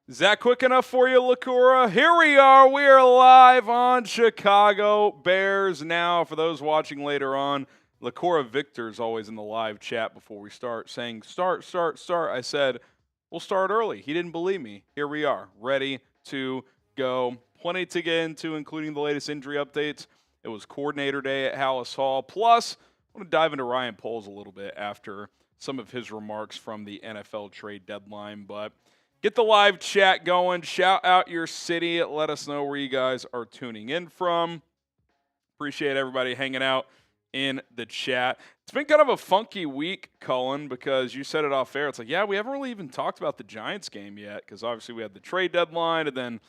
Is that quick enough for you, Lakura? Here we are. We are live on Chicago Bears now. For those watching later on, Lakura Victor's always in the live chat before we start saying, start. I said, we'll start early. He didn't believe me. Here we are, ready to go. Plenty to get into, including the latest injury updates. It was coordinator day at Hallis Hall. Plus, I want to dive into Ryan Poles a little bit after some of his remarks from the NFL trade deadline. But get the live chat going. Shout out your city. Let us know where you guys are tuning in from. Appreciate everybody hanging out in the chat. It's been kind of a funky week, Cullen, because you said it off air. It's like, yeah, we haven't really even talked about the Giants game yet because obviously we had the trade deadline and then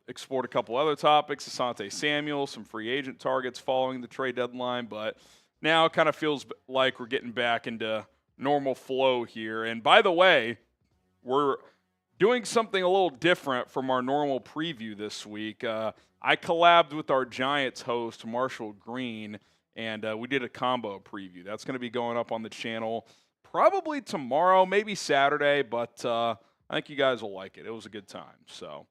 explored a couple other topics. Asante Samuel, some free agent targets following the trade deadline. But now it kind of feels like we're getting back into normal flow here. And by the way, we're doing something a little different from our normal preview this week. I collabed with our Giants host, Marshall Green, and we did a combo preview. That's going to be going up on the channel probably tomorrow, maybe Saturday, but I think you guys will like it. It was a good time. So,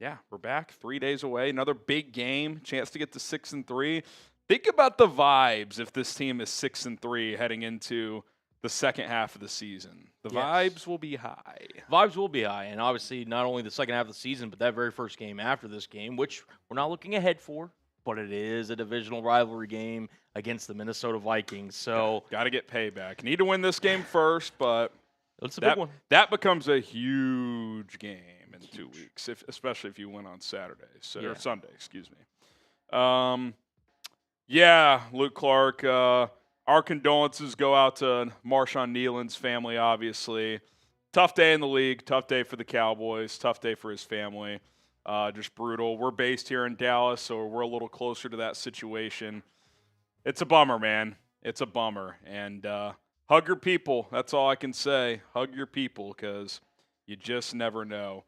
yeah, we're back 3 days away. Another big game, chance to get to 6-3. Think about the vibes if this team is 6-3 heading into the second half of the season. The vibes will be high. Vibes will be high, and obviously not only the second half of the season, but that very first game after this game, which we're not looking ahead for, but it is a divisional rivalry game against the Minnesota Vikings. So got to get payback. Need to win this game first, but it's a big one. That becomes a huge game in 2 weeks, especially if you win on Saturday, or Sunday, excuse me. Yeah, Luke Clark. Our condolences go out to Marshawn Nealon's family, obviously. Tough day in the league, tough day for the Cowboys, tough day for his family. Just brutal. We're based here in Dallas, so we're a little closer to that situation. It's a bummer, man. It's a bummer. And hug your people. That's all I can say. Hug your people because you just never know.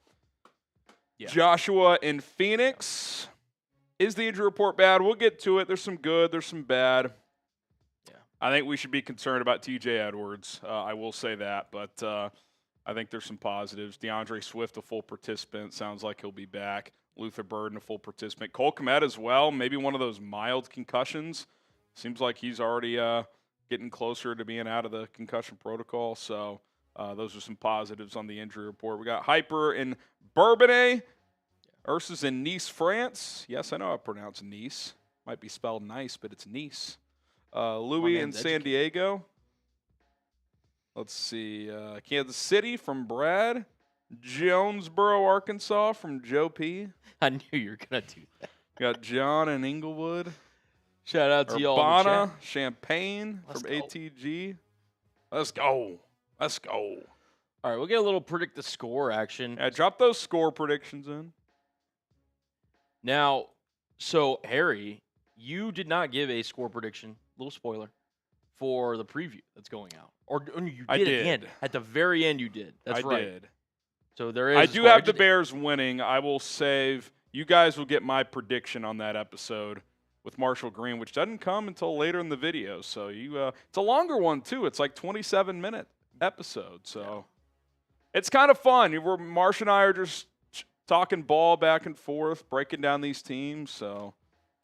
Yeah. Joshua in Phoenix. Is the injury report bad? We'll get to it. There's some good. There's some bad. I think we should be concerned about T.J. Edwards. I will say that, but I think there's some positives. DeAndre Swift, a full participant. Sounds like he'll be back. Luther Burden, a full participant. Cole Kmet as well. Maybe one of those mild concussions. Seems like he's already getting closer to being out of the concussion protocol. So those are some positives on the injury report. We got Hyper in Bourbonnais. Ursus in Nice, France. Yes, I know I pronounce Nice. Might be spelled nice, but it's Nice. Louis in San Diego. Let's see. Kansas City from Brad. Jonesboro, Arkansas from Joe P. I knew you were going to do that. Got John in Inglewood. Shout out to y'all. Urbana, Champaign from ATG. Let's go. Let's go. All right, we'll get a little predict the score action. Yeah, drop those score predictions in. Now, so Harry, you did not give a score prediction. Little spoiler for the preview that's going out, or you did, again at the very end. You did. That's right. I did. So there is. I do have the Bears winning. I will save. You guys will get my prediction on that episode with Marshall Green, which doesn't come until later in the video. So it's a longer one too. It's like 27-minute episode. So it's kind of fun. Marsh and I are just talking ball back and forth, breaking down these teams. So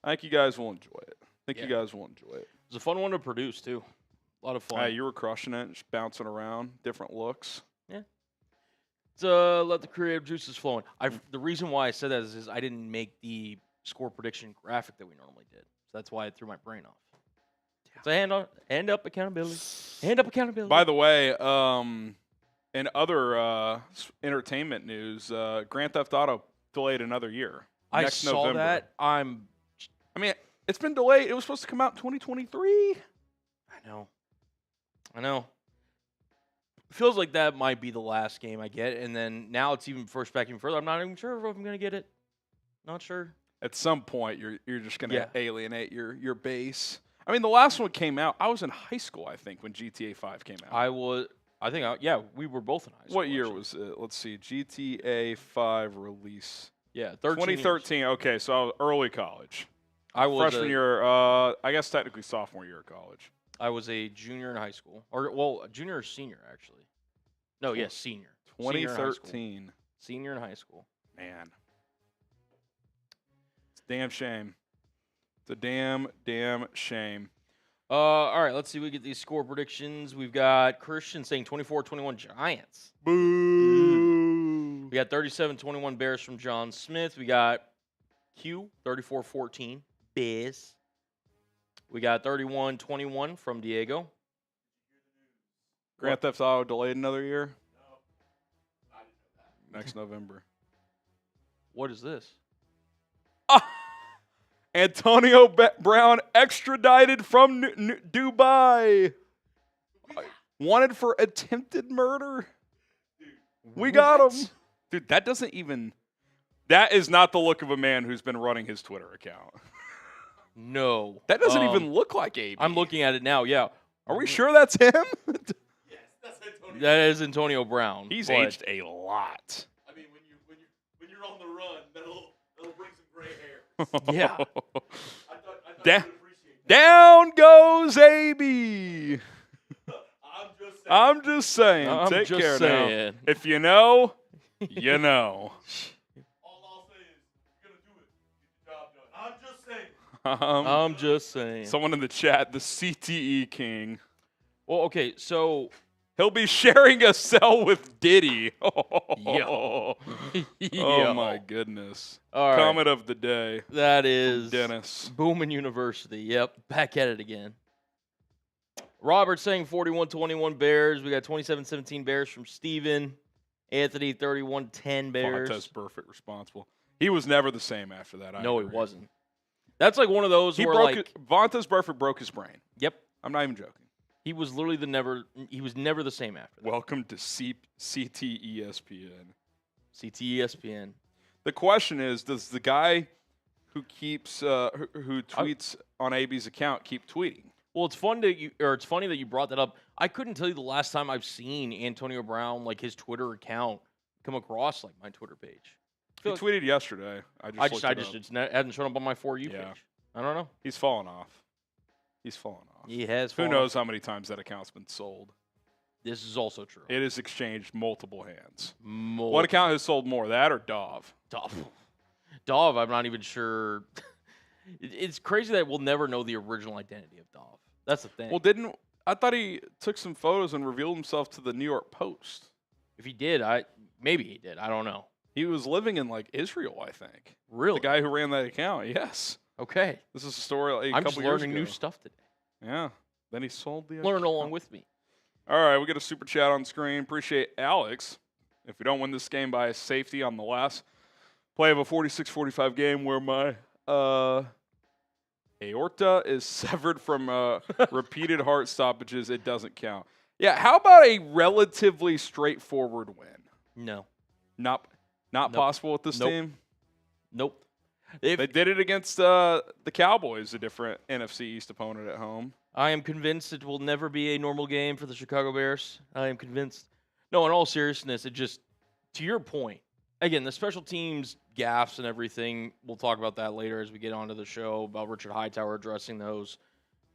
I think you guys will enjoy it. You guys will enjoy it. It was a fun one to produce, too. A lot of fun. You were crushing it, just bouncing around, different looks. Yeah. Let the creative juices flowing. The reason why I said that is I didn't make the score prediction graphic that we normally did. So that's why it threw my brain off. Yeah. So hand up accountability. Hand up accountability. By the way, in other entertainment news, Grand Theft Auto delayed another year. I saw November. that. I mean, it's been delayed. It was supposed to come out in 2023. I know. Feels like that might be the last game I get, and then now it's even pushed back even further. I'm not even sure if I'm going to get it. Not sure. At some point, you're just going to alienate your base. I mean, the last one came out. I was in high school, I think, when GTA 5 came out. We were both in high school. What year was it? Let's see. GTA 5 release. Yeah, 2013. Years. Okay, so I was early college. I was freshman year. I guess technically sophomore year of college. I was a junior in high school, or a junior or senior actually. No, yes, senior. 2013. Senior in high school. Man. It's a damn shame. It's a damn shame. All right, let's see. We get these score predictions. We've got Christian saying 24-21 Giants. Boo. We got 37-21 Bears from John Smith. We got Q 34-14 Bears. We got 31-21 from Diego. Grand Theft Auto delayed another year? No. I didn't know that. Next November. What is this? Antonio Brown extradited from Dubai. Wanted for attempted murder. We got him. Dude, that doesn't even... That is not the look of a man who's been running his Twitter account. No. That doesn't even look like AB. I'm looking at it now, yeah. Are we sure that's him? Yes, that's Antonio. That is Antonio Brown. He's aged a lot. I mean, when you're on the run, that'll bring some gray hair. Yeah. I thought you would appreciate that. Down goes AB. I'm just saying. I'm just saying. Take just care saying. now. If you know, you know. All I'll say is, you're going to do it. Get the job done. I'm just saying. I'm just saying. Someone in the chat, the CTE king. Well, okay, so He'll be sharing a cell with Diddy. Yo. Oh, my goodness. All right. Comment of the day. That is Dennis. Boomin University. Yep, back at it again. Robert saying 41-21 Bears. We got 27-17 Bears from Steven. Anthony 31-10 Bears. Montez perfect responsible. He was never the same after that. No, he wasn't. That's like one of those where Montez Burfict broke his brain. Yep. I'm not even joking. He was literally he was never the same after that. Welcome to CTESPN. CTESPN. The question is, does the guy who keeps who tweets on AB's account keep tweeting? Well, it's funny that you brought that up. I couldn't tell you the last time I've seen Antonio Brown, like his Twitter account, come across like my Twitter page. He tweeted yesterday. It hasn't shown up on my For You page. I don't know. He's fallen off. He has. Who knows how many times that account's been sold? This is also true. It is exchanged multiple hands. Multiple. What account has sold more, that or Dov? Dov, I'm not even sure. It's crazy that we'll never know the original identity of Dov. That's the thing. Well, I thought he took some photos and revealed himself to the New York Post. If he did, maybe he did. I don't know. He was living in like Israel, I think. Really? The guy who ran that account, yes. Okay. This is a story like I'm couple just years learning ago. new stuff today. Yeah. Then he sold the Learn along with me. All right, we got a super chat on screen. Appreciate Alex. If we don't win this game by a safety on the last play of a 46-45 game where my aorta is severed from repeated heart stoppages, it doesn't count. Yeah, how about a relatively straightforward win? No. Not possible with this team? Nope. They did it against the Cowboys, a different NFC East opponent at home. I am convinced it will never be a normal game for the Chicago Bears. I am convinced. No, in all seriousness, it just, to your point, again, the special teams gaffes and everything, we'll talk about that later as we get onto the show about Richard Hightower addressing those.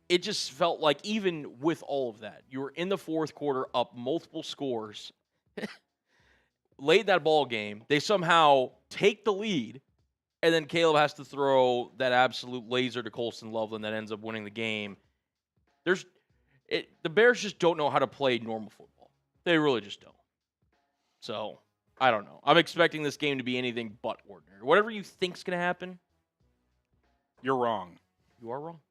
It just felt like even with all of that, you were in the fourth quarter up multiple scores, late in that ball game, they somehow take the lead, and then Caleb has to throw that absolute laser to Colston Loveland that ends up winning the game. The Bears just don't know how to play normal football. They really just don't. So, I don't know. I'm expecting this game to be anything but ordinary. Whatever you think's going to happen, you're wrong. You are wrong.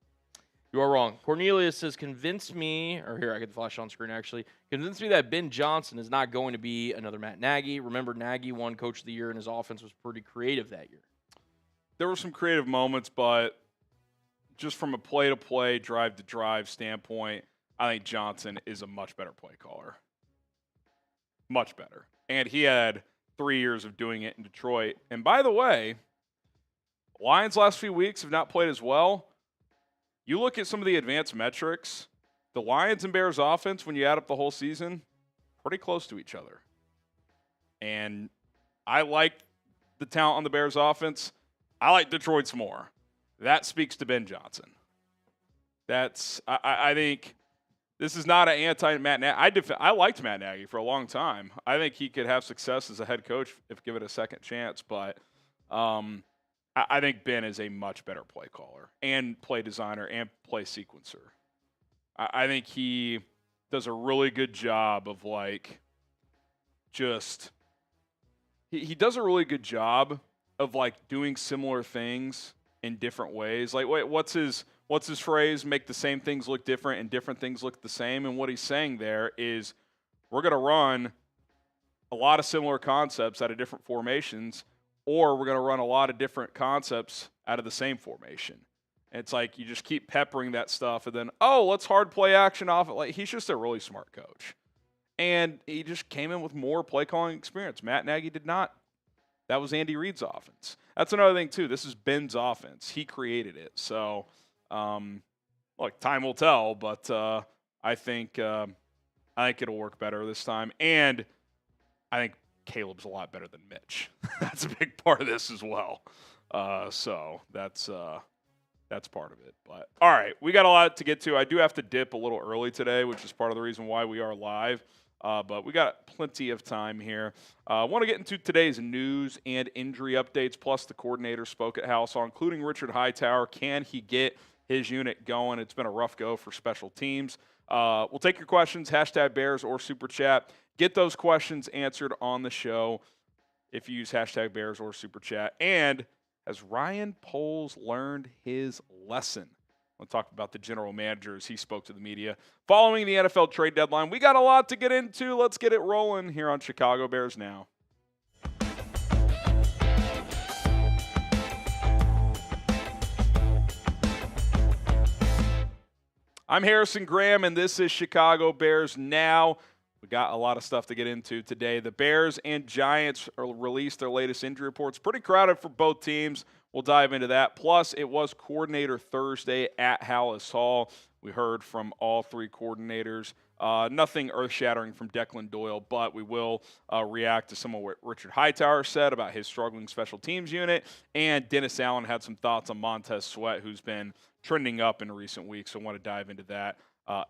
You are wrong. Cornelius says, convince me, or here, I get the flash on screen actually, convince me that Ben Johnson is not going to be another Matt Nagy. Remember, Nagy won Coach of the Year, and his offense was pretty creative that year. There were some creative moments, but just from a play-to-play, drive-to-drive standpoint, I think Johnson is a much better play caller. Much better. And he had 3 years of doing it in Detroit. And by the way, Lions last few weeks have not played as well. You look at some of the advanced metrics, the Lions and Bears offense, when you add up the whole season, pretty close to each other. And I like the talent on the Bears offense. I like Detroit's more. That speaks to Ben Johnson. I think this is not an anti-Matt Nagy. I liked Matt Nagy for a long time. I think he could have success as a head coach if given a second chance. But I think Ben is a much better play caller and play designer and play sequencer. I think he does a really good job of like just he does a really good job of like doing similar things in different ways. Like what's his phrase? Make the same things look different and different things look the same. And what he's saying there is we're going to run a lot of similar concepts out of different formations, or we're going to run a lot of different concepts out of the same formation. And it's like you just keep peppering that stuff, and then, let's hard play action off it. Like, he's just a really smart coach. And he just came in with more play calling experience. Matt Nagy did not. That was Andy Reid's offense. That's another thing, too. This is Ben's offense. He created it. So, look, time will tell, but I think it'll work better this time. And I think Caleb's a lot better than Mitch. That's a big part of this as well. So that's part of it. But all right, we got a lot to get to. I do have to dip a little early today, which is part of the reason why we are live. But we got plenty of time here. I want to get into today's news and injury updates, plus the coordinator spoke at Househall, including Richard Hightower. Can he get his unit going? It's been a rough go for special teams. We'll take your questions, #Bears or Super Chat. Get those questions answered on the show if you use #Bears or Super Chat. And has Ryan Poles learned his lesson? We'll talk about the general manager as he spoke to the media following the NFL trade deadline. We got a lot to get into. Let's get it rolling here on Chicago Bears Now. I'm Harrison Graham, and this is Chicago Bears Now. We got a lot of stuff to get into today. The Bears and Giants released their latest injury reports. Pretty crowded for both teams. We'll dive into that. Plus, it was Coordinator Thursday at Househall. We heard from all three coordinators. Nothing earth-shattering from Declan Doyle, but we will react to some of what Richard Hightower said about his struggling special teams unit. And Dennis Allen had some thoughts on Montez Sweat, who's been trending up in recent weeks. So I want to dive into that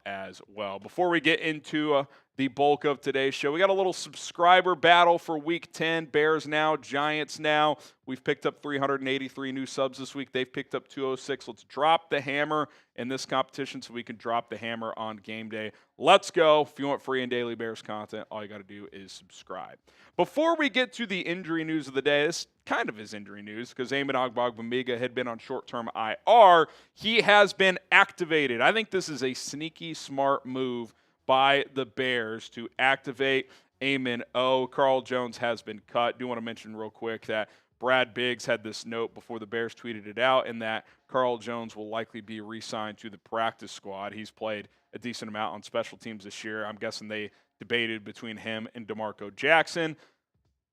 as well. Before we get into the bulk of today's show, we got a little subscriber battle for Week 10. Bears now, Giants now. We've picked up 383 new subs this week. They've picked up 206. Let's drop the hammer in this competition so we can drop the hammer on game day. Let's go. If you want free and daily Bears content, all you got to do is subscribe. Before we get to the injury news of the day, this kind of is injury news because Amen Ogbongbemiga had been on short-term IR. He has been activated. I think this is a sneaky, smart move by the Bears to activate Amen O. Carl Jones has been cut. Do want to mention real quick that Brad Biggs had this note before the Bears tweeted it out, and that Carl Jones will likely be re-signed to the practice squad. He's played a decent amount on special teams this year. I'm guessing they debated between him and DeMarco Jackson.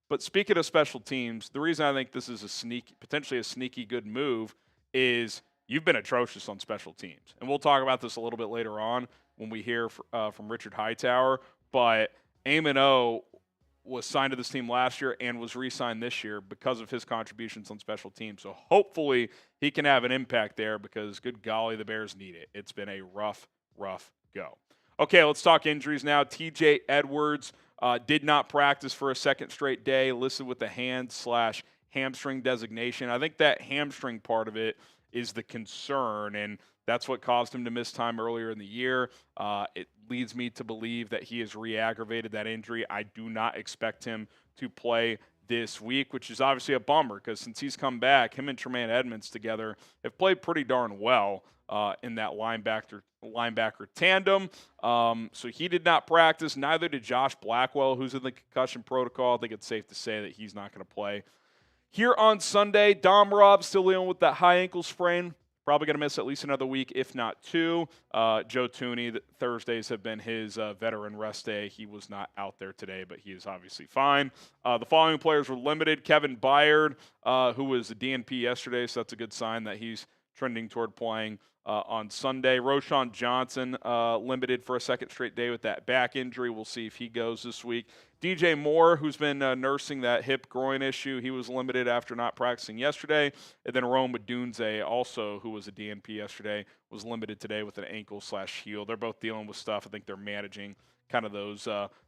But speaking of special teams, the reason I think this is potentially a sneaky good move is you've been atrocious on special teams. And we'll talk about this a little bit later on when we hear from Richard Hightower. But Amen O was signed to this team last year and was re-signed this year because of his contributions on special teams. So hopefully he can have an impact there because, good golly, the Bears need it. It's been a rough go. Okay, let's talk injuries now. T.J. Edwards did not practice for a second straight day, listed with the hand/hamstring designation. I think that hamstring part of it is the concern, and that's what caused him to miss time earlier in the year. It leads me to believe that he has re-aggravated that injury. I do not expect him to play this week, which is obviously a bummer because since he's come back, him and Tremaine Edmonds together have played pretty darn well in that linebacker tandem. So he did not practice. Neither did Josh Blackwell, who's in the concussion protocol. I think it's safe to say that he's not going to play. Here on Sunday, Dom Robb still dealing with that high ankle sprain. Probably going to miss at least another week, if not two. Joe Thuney, Thursdays have been his veteran rest day. He was not out there today, but he is obviously fine. The following players were limited. Kevin Byard, who was a DNP yesterday, so that's a good sign that he's trending toward playing. on Sunday. Roschon Johnson limited for a second straight day with that back injury. We'll see if he goes this week. DJ Moore, who's been nursing that hip groin issue, he was limited after not practicing yesterday. And then Rome Odunze, also who was a DNP yesterday, was limited today with an ankle/heel. They're both dealing with stuff. I think they're managing kind of those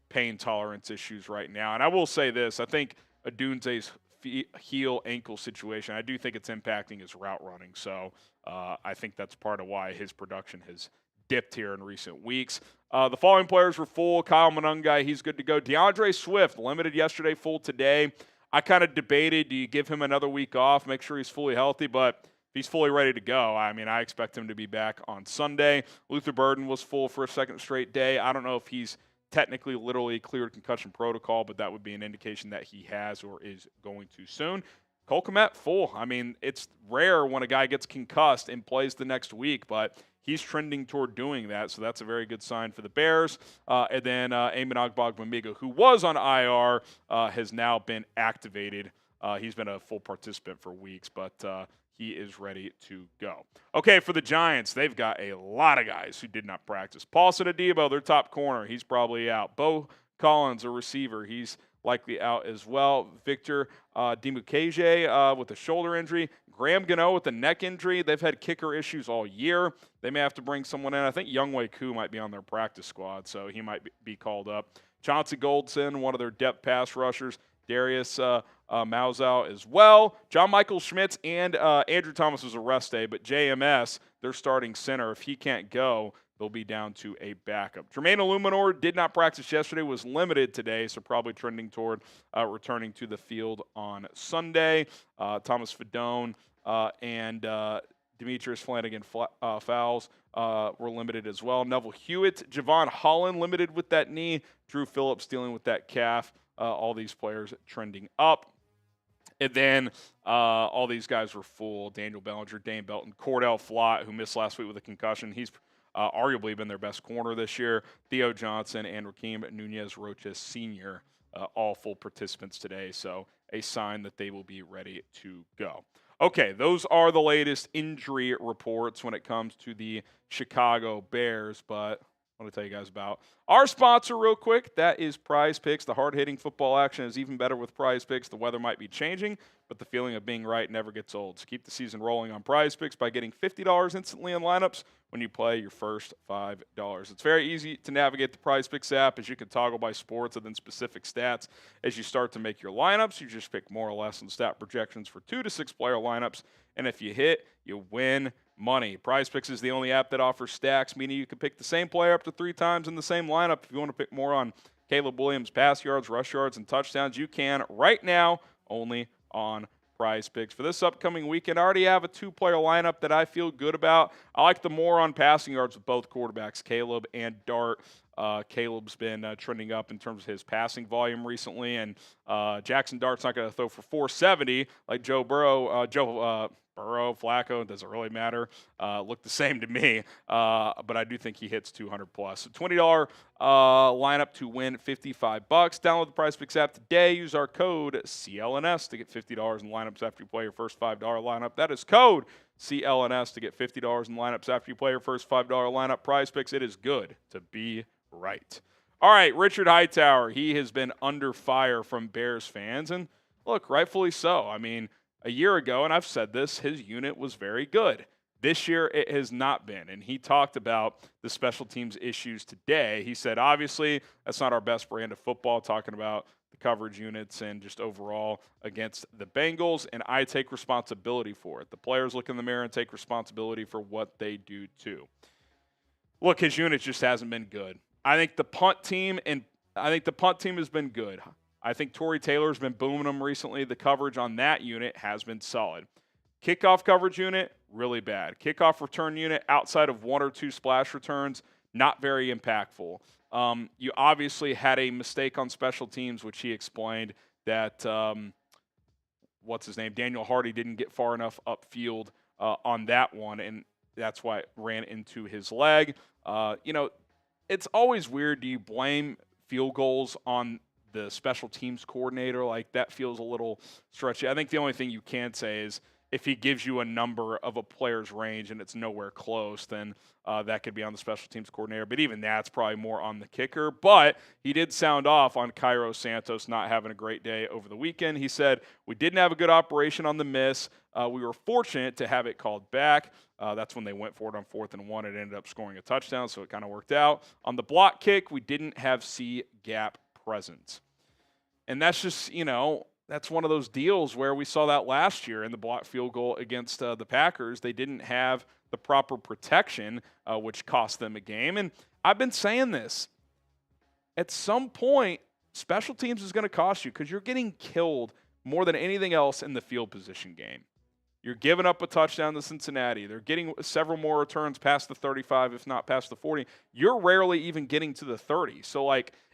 pain tolerance issues right now. And I will say this, I think Odunze's heel ankle situation, I do think it's impacting his route running. So I think that's part of why his production has dipped here in recent weeks. The following players were full. Kyle Monangai, he's good to go. DeAndre Swift, limited yesterday, full today. I kind of debated, do you give him another week off, make sure he's fully healthy, but if he's fully ready to go, I mean, I expect him to be back on Sunday. Luther Burden was full for a second straight day. I don't know if he's technically literally cleared concussion protocol, but that would be an indication that he has or is going to soon. Cole Kmet, full. I mean, it's rare when a guy gets concussed and plays the next week, but he's trending toward doing that, so that's a very good sign for the Bears. And then Amen Ogbongbemiga, who was on IR, has now been activated. He's been a full participant for weeks, but he is ready to go. Okay, for the Giants, they've got a lot of guys who did not practice. Paulson Adebo, their top corner, he's probably out. Bo Collins, a receiver, he's likely out as well. Victor Dimukeje with a shoulder injury. Graham Gano with a neck injury. They've had kicker issues all year. They may have to bring someone in. I think Younghoe Koo might be on their practice squad, so he might be called up. Chauncey Goldson, one of their depth pass rushers. Darius Mauzau as well. John Michael Schmitz and Andrew Thomas was a rest day, but JMS, their starting center, if he can't go, they'll be down to a backup. Jermaine Illuminor did not practice yesterday, was limited today, so probably trending toward returning to the field on Sunday. Thomas Fedone and Demetrius Flanagan Fowles were limited as well. Neville Hewitt, Javon Holland limited with that knee. Drew Phillips dealing with that calf. All these players trending up. And then all these guys were full. Daniel Bellinger, Dane Belton, Cordell Flott, who missed last week with a concussion. He's arguably been their best corner this year. Theo Johnson and Rakeem Nunez-Roches Sr., all full participants today. So a sign that they will be ready to go. Okay, those are the latest injury reports when it comes to the Chicago Bears. But I want to tell you guys about our sponsor real quick. That is Prize Picks. The hard-hitting football action is even better with Prize Picks. The weather might be changing, but the feeling of being right never gets old. So keep the season rolling on Prize Picks by getting $50 instantly in lineups when you play your first $5. It's very easy to navigate the Prize Picks app, as you can toggle by sports and then specific stats. As you start to make your lineups, you just pick more or less on stat projections for 2 to 6 player lineups. And if you hit, you win money. Prize Picks is the only app that offers stacks, meaning you can pick the same player up to 3 times in the same lineup. If you want to pick more on Caleb Williams' pass yards, rush yards, and touchdowns, you can right now only on Prize Picks. For this upcoming weekend, I already have a 2-player lineup that I feel good about. I like the more on passing yards with both quarterbacks, Caleb and Dart. Caleb's been trending up in terms of his passing volume recently, and Jackson Dart's not going to throw for 470 like Joe Burrow. Burrow, Flacco, doesn't really matter. Look the same to me, but I do think he hits 200 plus. So $20 lineup to win $55. Download the Prize Picks app today. Use our code CLNS to get $50 in lineups after you play your first $5 lineup. That is code CLNS to get $50 in lineups after you play your first $5 lineup. Prize Picks, it is good to be right. All right, Richard Hightower, he has been under fire from Bears fans, and look, rightfully so. I mean, a year ago, and I've said this, his unit was very good. This year, it has not been, and he talked about the special teams issues today. He said, obviously, that's not our best brand of football, talking about the coverage units and just overall against the Bengals, and I take responsibility for it. The players look in the mirror and take responsibility for what they do, too. Look, his unit just hasn't been good. I think the punt team has been good. I think Torrey Taylor's been booming them recently. The coverage on that unit has been solid. Kickoff coverage unit, really bad. Kickoff return unit, outside of 1 or 2 splash returns, not very impactful. You obviously had a mistake on special teams, which he explained that, Daniel Hardy didn't get far enough upfield on that one, and that's why it ran into his leg. It's always weird. Do you blame field goals on the special teams coordinator? Like, that feels a little stretchy. I think the only thing you can say is if he gives you a number of a player's range and it's nowhere close, then that could be on the special teams coordinator. But even that's probably more on the kicker. But he did sound off on Cairo Santos not having a great day over the weekend. He said, "We didn't have a good operation on the miss. We were fortunate to have it called back." That's when they went for it on 4th and 1. It ended up scoring a touchdown, so it kind of worked out. On the block kick, we didn't have C gap present. And that's just, that's one of those deals where we saw that last year in the block field goal against the Packers. They didn't have the proper protection, which cost them a game. And I've been saying this. At some point, special teams is going to cost you because you're getting killed more than anything else in the field position game. You're giving up a touchdown to Cincinnati. They're getting several more returns past the 35, if not past the 40. You're rarely even getting to the 30. So,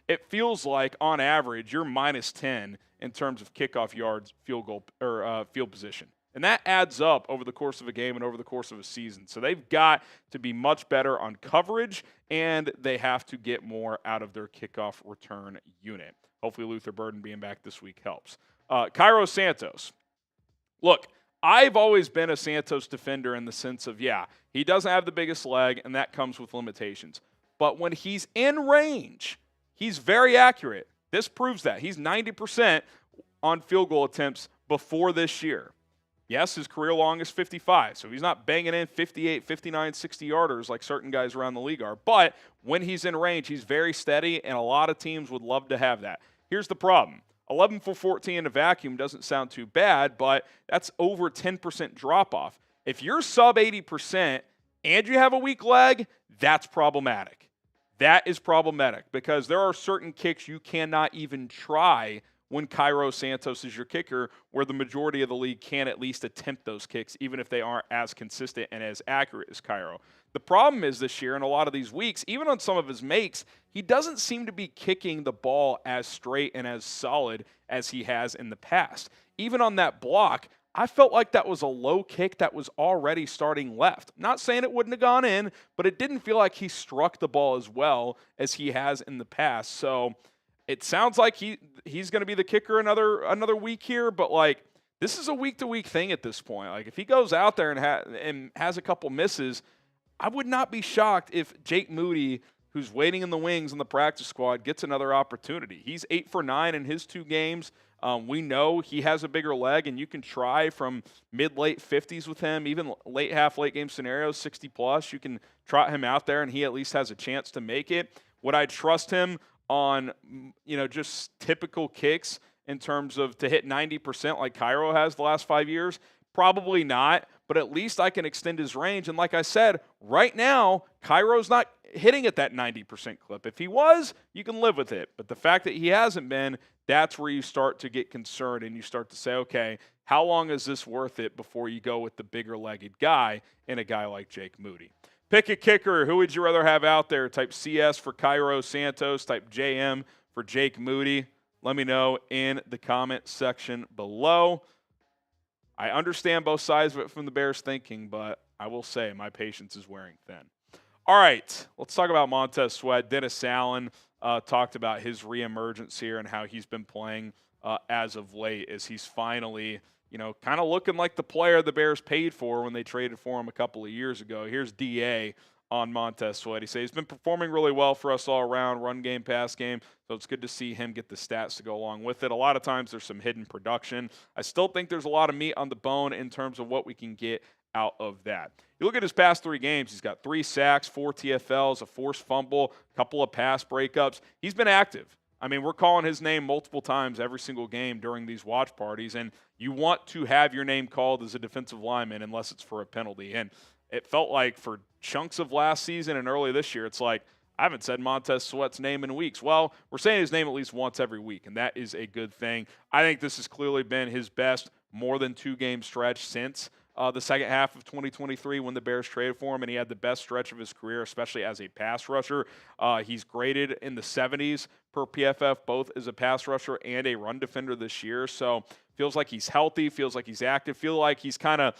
it feels like, on average, you're minus 10 in terms of kickoff yards, field goal, or field position. And that adds up over the course of a game and over the course of a season. So they've got to be much better on coverage, and they have to get more out of their kickoff return unit. Hopefully Luther Burden being back this week helps. Cairo Santos. Look, I've always been a Santos defender in the sense of, he doesn't have the biggest leg, and that comes with limitations. But when he's in range, he's very accurate. This proves that. He's 90% on field goal attempts before this year. Yes, his career long is 55, so he's not banging in 58, 59, 60-yarders like certain guys around the league are. But when he's in range, he's very steady, and a lot of teams would love to have that. Here's the problem. 11 for 14 in a vacuum doesn't sound too bad, but that's over 10% drop-off. If you're sub 80% and you have a weak leg, that's problematic. That is problematic because there are certain kicks you cannot even try when Cairo Santos is your kicker, where the majority of the league can at least attempt those kicks, even if they aren't as consistent and as accurate as Cairo. The problem is this year, in a lot of these weeks, even on some of his makes, he doesn't seem to be kicking the ball as straight and as solid as he has in the past. Even on that block, I felt like that was a low kick that was already starting left. I'm not saying it wouldn't have gone in, but it didn't feel like he struck the ball as well as he has in the past. So it sounds like he's going to be the kicker another week here, but this is a week-to-week thing at this point. If he goes out there and has a couple misses, I would not be shocked if Jake Moody, who's waiting in the wings on the practice squad, gets another opportunity. He's 8 for 9 in his 2 games. We know he has a bigger leg, and you can try from mid-late 50s with him, even late game scenarios, 60-plus. You can trot him out there, and he at least has a chance to make it. Would I trust him on, just typical kicks in terms of to hit 90% like Cairo has the last 5 years? Probably not, but at least I can extend his range. And like I said, right now, Cairo's not hitting at that 90% clip. If he was, you can live with it. But the fact that he hasn't been, that's where you start to get concerned and you start to say, okay, how long is this worth it before you go with the bigger-legged guy and a guy like Jake Moody? Pick a kicker. Who would you rather have out there? Type CS for Cairo Santos. Type JM for Jake Moody. Let me know in the comment section below. I understand both sides of it from the Bears thinking, but I will say my patience is wearing thin. All right, let's talk about Montez Sweat. Dennis Allen talked about his reemergence here and how he's been playing as of late as he's finally, kind of looking like the player the Bears paid for when they traded for him a couple of years ago. Here's DA on Montez Sweat. He says he's been performing really well for us all around, run game, pass game, so it's good to see him get the stats to go along with it. A lot of times there's some hidden production. I still think there's a lot of meat on the bone in terms of what we can get out of that. You look at his past 3 games, he's got 3 sacks, 4 TFLs, a forced fumble, a couple of pass breakups. He's been active. I mean, we're calling his name multiple times every single game during these watch parties, and you want to have your name called as a defensive lineman unless it's for a penalty. And it felt like for chunks of last season and early this year, it's like, I haven't said Montez Sweat's name in weeks. Well, we're saying his name at least once every week, and that is a good thing. I think this has clearly been his best more than 2-game stretch since the second half of 2023 when the Bears traded for him, and he had the best stretch of his career, especially as a pass rusher. He's graded in the 70s per PFF, both as a pass rusher and a run defender this year. So feels like he's healthy, feels like he's active, feel like he's kind of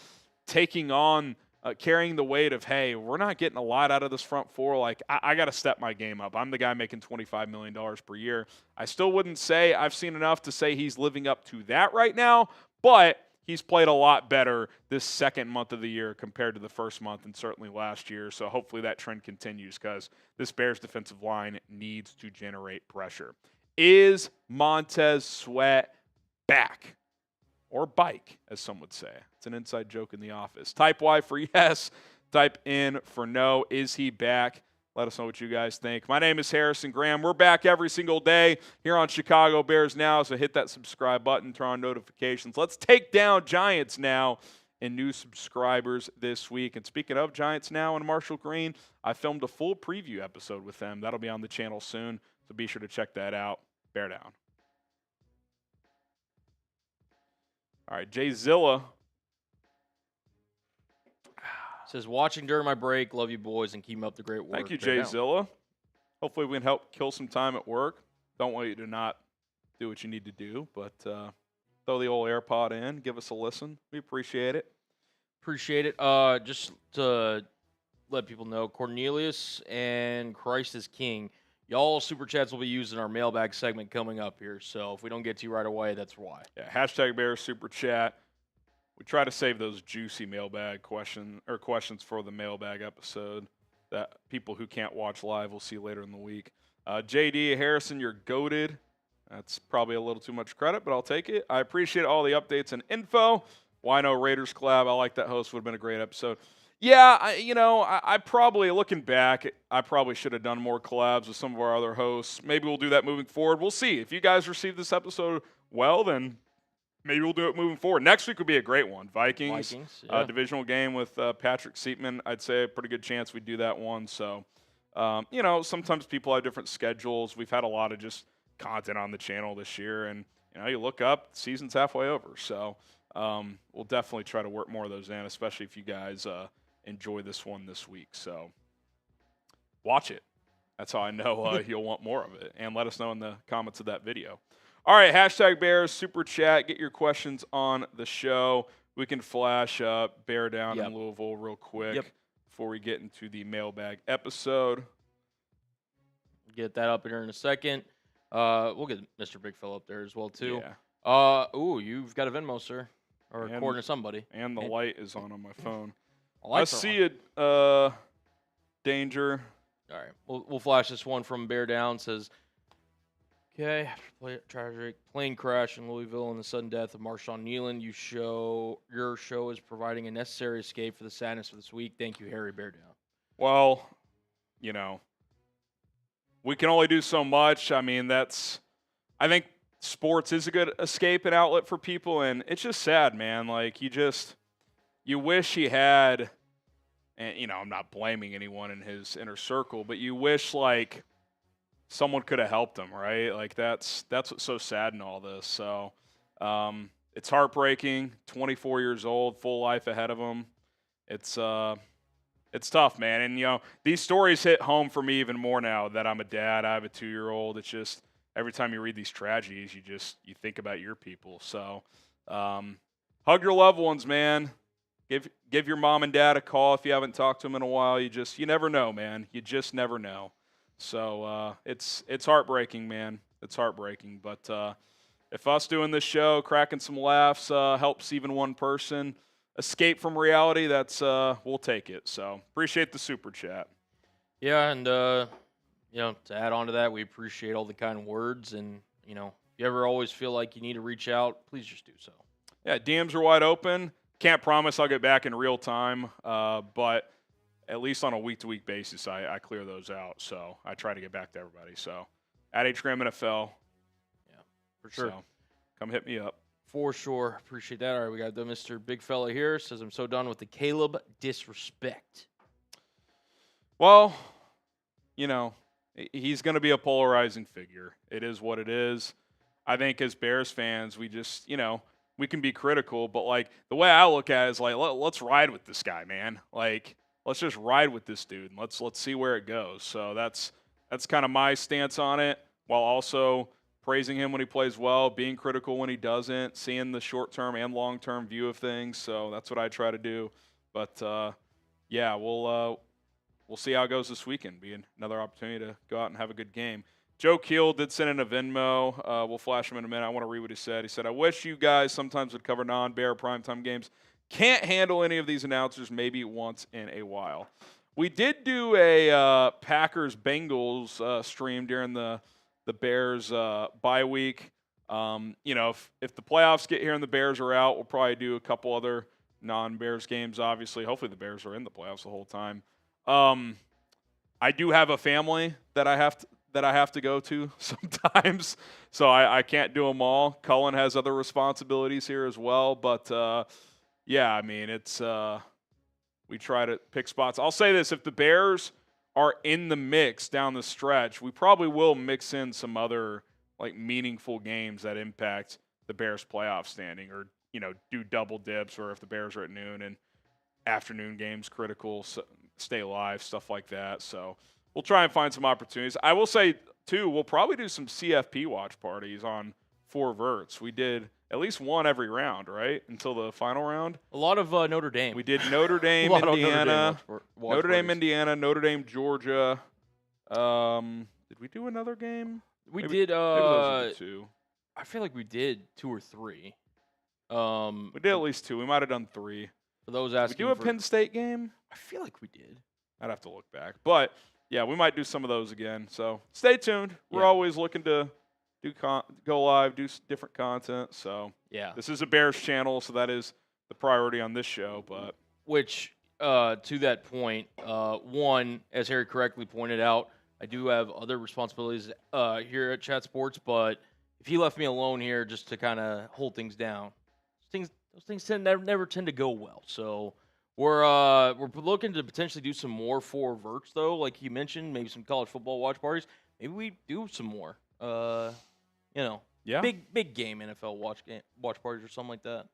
taking on carrying the weight of, hey, we're not getting a lot out of this front four. Like, I got to step my game up. I'm the guy making $25 million per year. I still wouldn't say I've seen enough to say he's living up to that right now, but he's played a lot better this second month of the year compared to the first month and certainly last year. So hopefully that trend continues because this Bears defensive line needs to generate pressure. Is Montez Sweat back? Or bike, as some would say. It's an inside joke in the office. Type Y for yes. Type in for no. Is he back? Let us know what you guys think. My name is Harrison Graham. We're back every single day here on Chicago Bears Now, so hit that subscribe button, turn on notifications. Let's take down Giants Now and new subscribers this week. And speaking of Giants Now and Marshall Green, I filmed a full preview episode with them. That'll be on the channel soon, so be sure to check that out. Bear down. All right, Jay Zilla says, watching during my break. Love you, boys, and keep up the great work. Thank you, Jay Zilla. Hopefully we can help kill some time at work. Don't want you to not do what you need to do, but throw the old AirPod in. Give us a listen. We appreciate it. Appreciate it. Just to let people know, Cornelius and Christ is King. Y'all super chats will be used in our mailbag segment coming up here. So if we don't get to you right away, that's why. Yeah, hashtag Bears super chat. We try to save those juicy mailbag questions for the mailbag episode that people who can't watch live will see later in the week. JD Harrison, you're goated. That's probably a little too much credit, but I'll take it. I appreciate all the updates and info. Why no Raiders collab? I like that host. Would have been a great episode. Yeah, I probably, looking back, I probably should have done more collabs with some of our other hosts. Maybe we'll do that moving forward. We'll see. If you guys receive this episode well, then maybe we'll do it moving forward. Next week would be a great one. Vikings yeah. Divisional game with Patrick Seatman. I'd say a pretty good chance we do that one. So, sometimes people have different schedules. We've had a lot of just content on the channel this year. And, you look up, the season's halfway over. So, we'll definitely try to work more of those in, especially if you guys enjoy this one this week. So watch it. That's how I know you'll want more of it. And let us know in the comments of that video. All right, hashtag Bears, super chat. Get your questions on the show. We can flash up Bear Down in Louisville real quick before we get into the mailbag episode. Get that up here in a second. We'll get Mr. Big Phil up there as well, too. Yeah. You've got a Venmo, sir. Or according to somebody. And the light is on my phone. I see it. Danger. All right. We'll flash this one from Bear Down. Says, okay, tragic plane crash in Louisville and the sudden death of Marshawn Nealon. Your show is providing a necessary escape for the sadness of this week. Thank you, Harry Bear Down. Well, we can only do so much. I think sports is a good escape and outlet for people, and it's just sad, man. Like, you wish he had, and, I'm not blaming anyone in his inner circle, but you wish, like, someone could have helped him, right? Like, that's what's so sad in all this. So, it's heartbreaking. 24 years old, full life ahead of him. It's tough, man. And, these stories hit home for me even more now that I'm a dad. I have a 2-year-old. It's just, every time you read these tragedies, you think about your people. So, hug your loved ones, man. Give your mom and dad a call if you haven't talked to them in a while. You never know, man. You just never know. So it's heartbreaking, man. It's heartbreaking. But if us doing this show, cracking some laughs, helps even one person escape from reality, we'll take it. So appreciate the super chat. Yeah, and to add on to that, we appreciate all the kind words. And if you ever always feel like you need to reach out, please just do so. Yeah, DMs are wide open. Can't promise I'll get back in real time, but at least on a week-to-week basis, I clear those out. So I try to get back to everybody. So at HGram NFL. Yeah, for sure. So come hit me up. For sure. Appreciate that. All right, we got the Mr. Big Fella here. Says, I'm so done with the Caleb disrespect. Well, he's going to be a polarizing figure. It is what it is. I think as Bears fans, we just, we can be critical, but, like, the way I look at it is, like, let's ride with this guy, man. Like, let's just ride with this dude, and let's see where it goes. So that's kind of my stance on it, while also praising him when he plays well, being critical when he doesn't, seeing the short-term and long-term view of things. So that's what I try to do. But, we'll see how it goes this weekend. Be another opportunity to go out and have a good game. Joe Keel did send in a Venmo. We'll flash him in a minute. I want to read what he said. He said, I wish you guys sometimes would cover non-Bear primetime games. Can't handle any of these announcers maybe once in a while. We did do a Packers-Bengals stream during the Bears bye week. If the playoffs get here and the Bears are out, we'll probably do a couple other non-Bears games, obviously. Hopefully the Bears are in the playoffs the whole time. I do have a family that I have to go to sometimes, so I can't do them all. Cullen has other responsibilities here as well, but it's we try to pick spots. I'll say this: if the Bears are in the mix down the stretch, we probably will mix in some other meaningful games that impact the Bears' playoff standing, or do double dips, or if the Bears are at noon and afternoon games critical, so stay alive, stuff like that. So we'll try and find some opportunities. I will say, too, we'll probably do some CFP watch parties on 4 verts. We did at least one every round, right, until the final round. A lot of Notre Dame. We did Notre Dame, Indiana, Notre Dame, Indiana, Notre Dame, Georgia. Did we do another game? We maybe, did. Maybe those were 2. I feel like we did 2 or 3. We did at least 2. We might have done 3. For those Did asking, we do a Penn State game? I feel like we did. I'd have to look back, but yeah, we might do some of those again. So stay tuned. We're always looking to go live, do different content. So yeah, this is a Bears channel, so that is the priority on this show. But which to that point, one, as Harry correctly pointed out, I do have other responsibilities here at Chat Sports, but if he left me alone here just to kind of hold things down, those things never tend to go well. So we're looking to potentially do some more 4 verts, though, like you mentioned, maybe some college football watch parties. Maybe we do some more, big game NFL watch parties or something like that.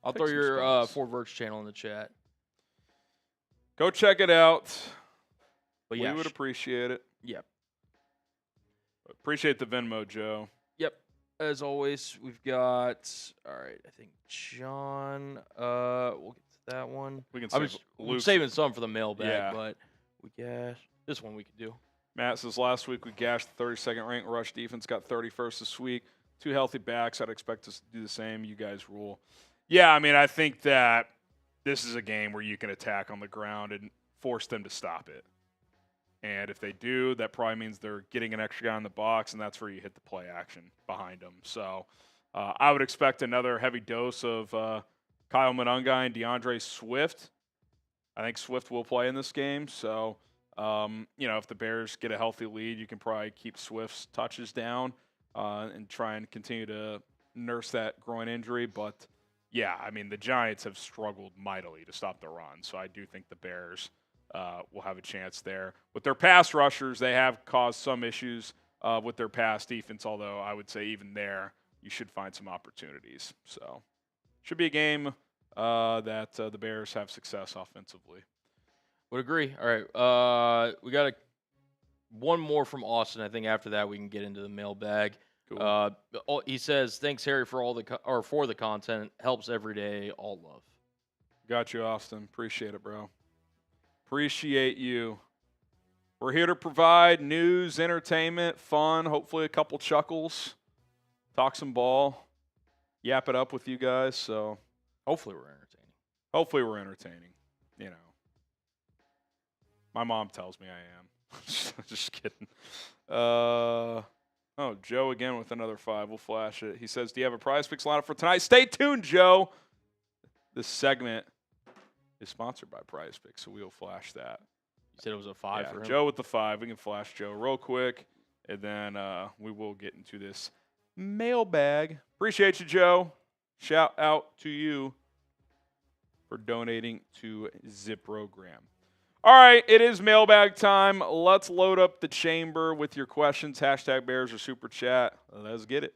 I'll throw your 4 verts channel in the chat. Go check it out. But we would appreciate it. Yep. Appreciate the Venmo, Joe. Yep. As always, we've got, all right, I think John, we'll get to that one. We can save I'm saving some for the mailbag, Yeah. but we got this one we could do. Matt says, last week we gashed the 32nd ranked rush defense, got 31st this week. 2 healthy backs. I'd expect us to do the same. You guys rule. Yeah, I mean, I think that this is a game where you can attack on the ground and force them to stop it. And if they do, that probably means they're getting an extra guy in the box, and that's where you hit the play action behind them. So I would expect another heavy dose of Kyle Monangai and DeAndre Swift. I think Swift will play in this game. So, if the Bears get a healthy lead, you can probably keep Swift's touches down and try and continue to nurse that groin injury. But, yeah, I mean, the Giants have struggled mightily to stop the run. So I do think the Bears will have a chance there. With their pass rushers, they have caused some issues with their pass defense, although I would say even there you should find some opportunities. So should be a game that the Bears have success offensively. Would agree. All right. We got one more from Austin. I think after that we can get into the mailbag. Cool. He says, thanks, Harry, for for the content. Helps every day. All love. Got you, Austin. Appreciate it, bro. Appreciate you. We're here to provide news, entertainment, fun, hopefully a couple chuckles, talk some ball, yap it up with you guys. So hopefully we're entertaining. My mom tells me I am. Just kidding. Joe again with another 5. We'll flash it. He says, do you have a prize picks lineup for tonight? Stay tuned, Joe. This segment is sponsored by Prize Picks, so we'll flash that. You said it was a 5 for him? Joe with the 5. We can flash Joe real quick, and then we will get into this mailbag. Appreciate you, Joe. Shout out to you for donating to Zip Program. All right, it is mailbag time. Let's load up the chamber with your questions. Hashtag Bears or Super Chat. Let's get it.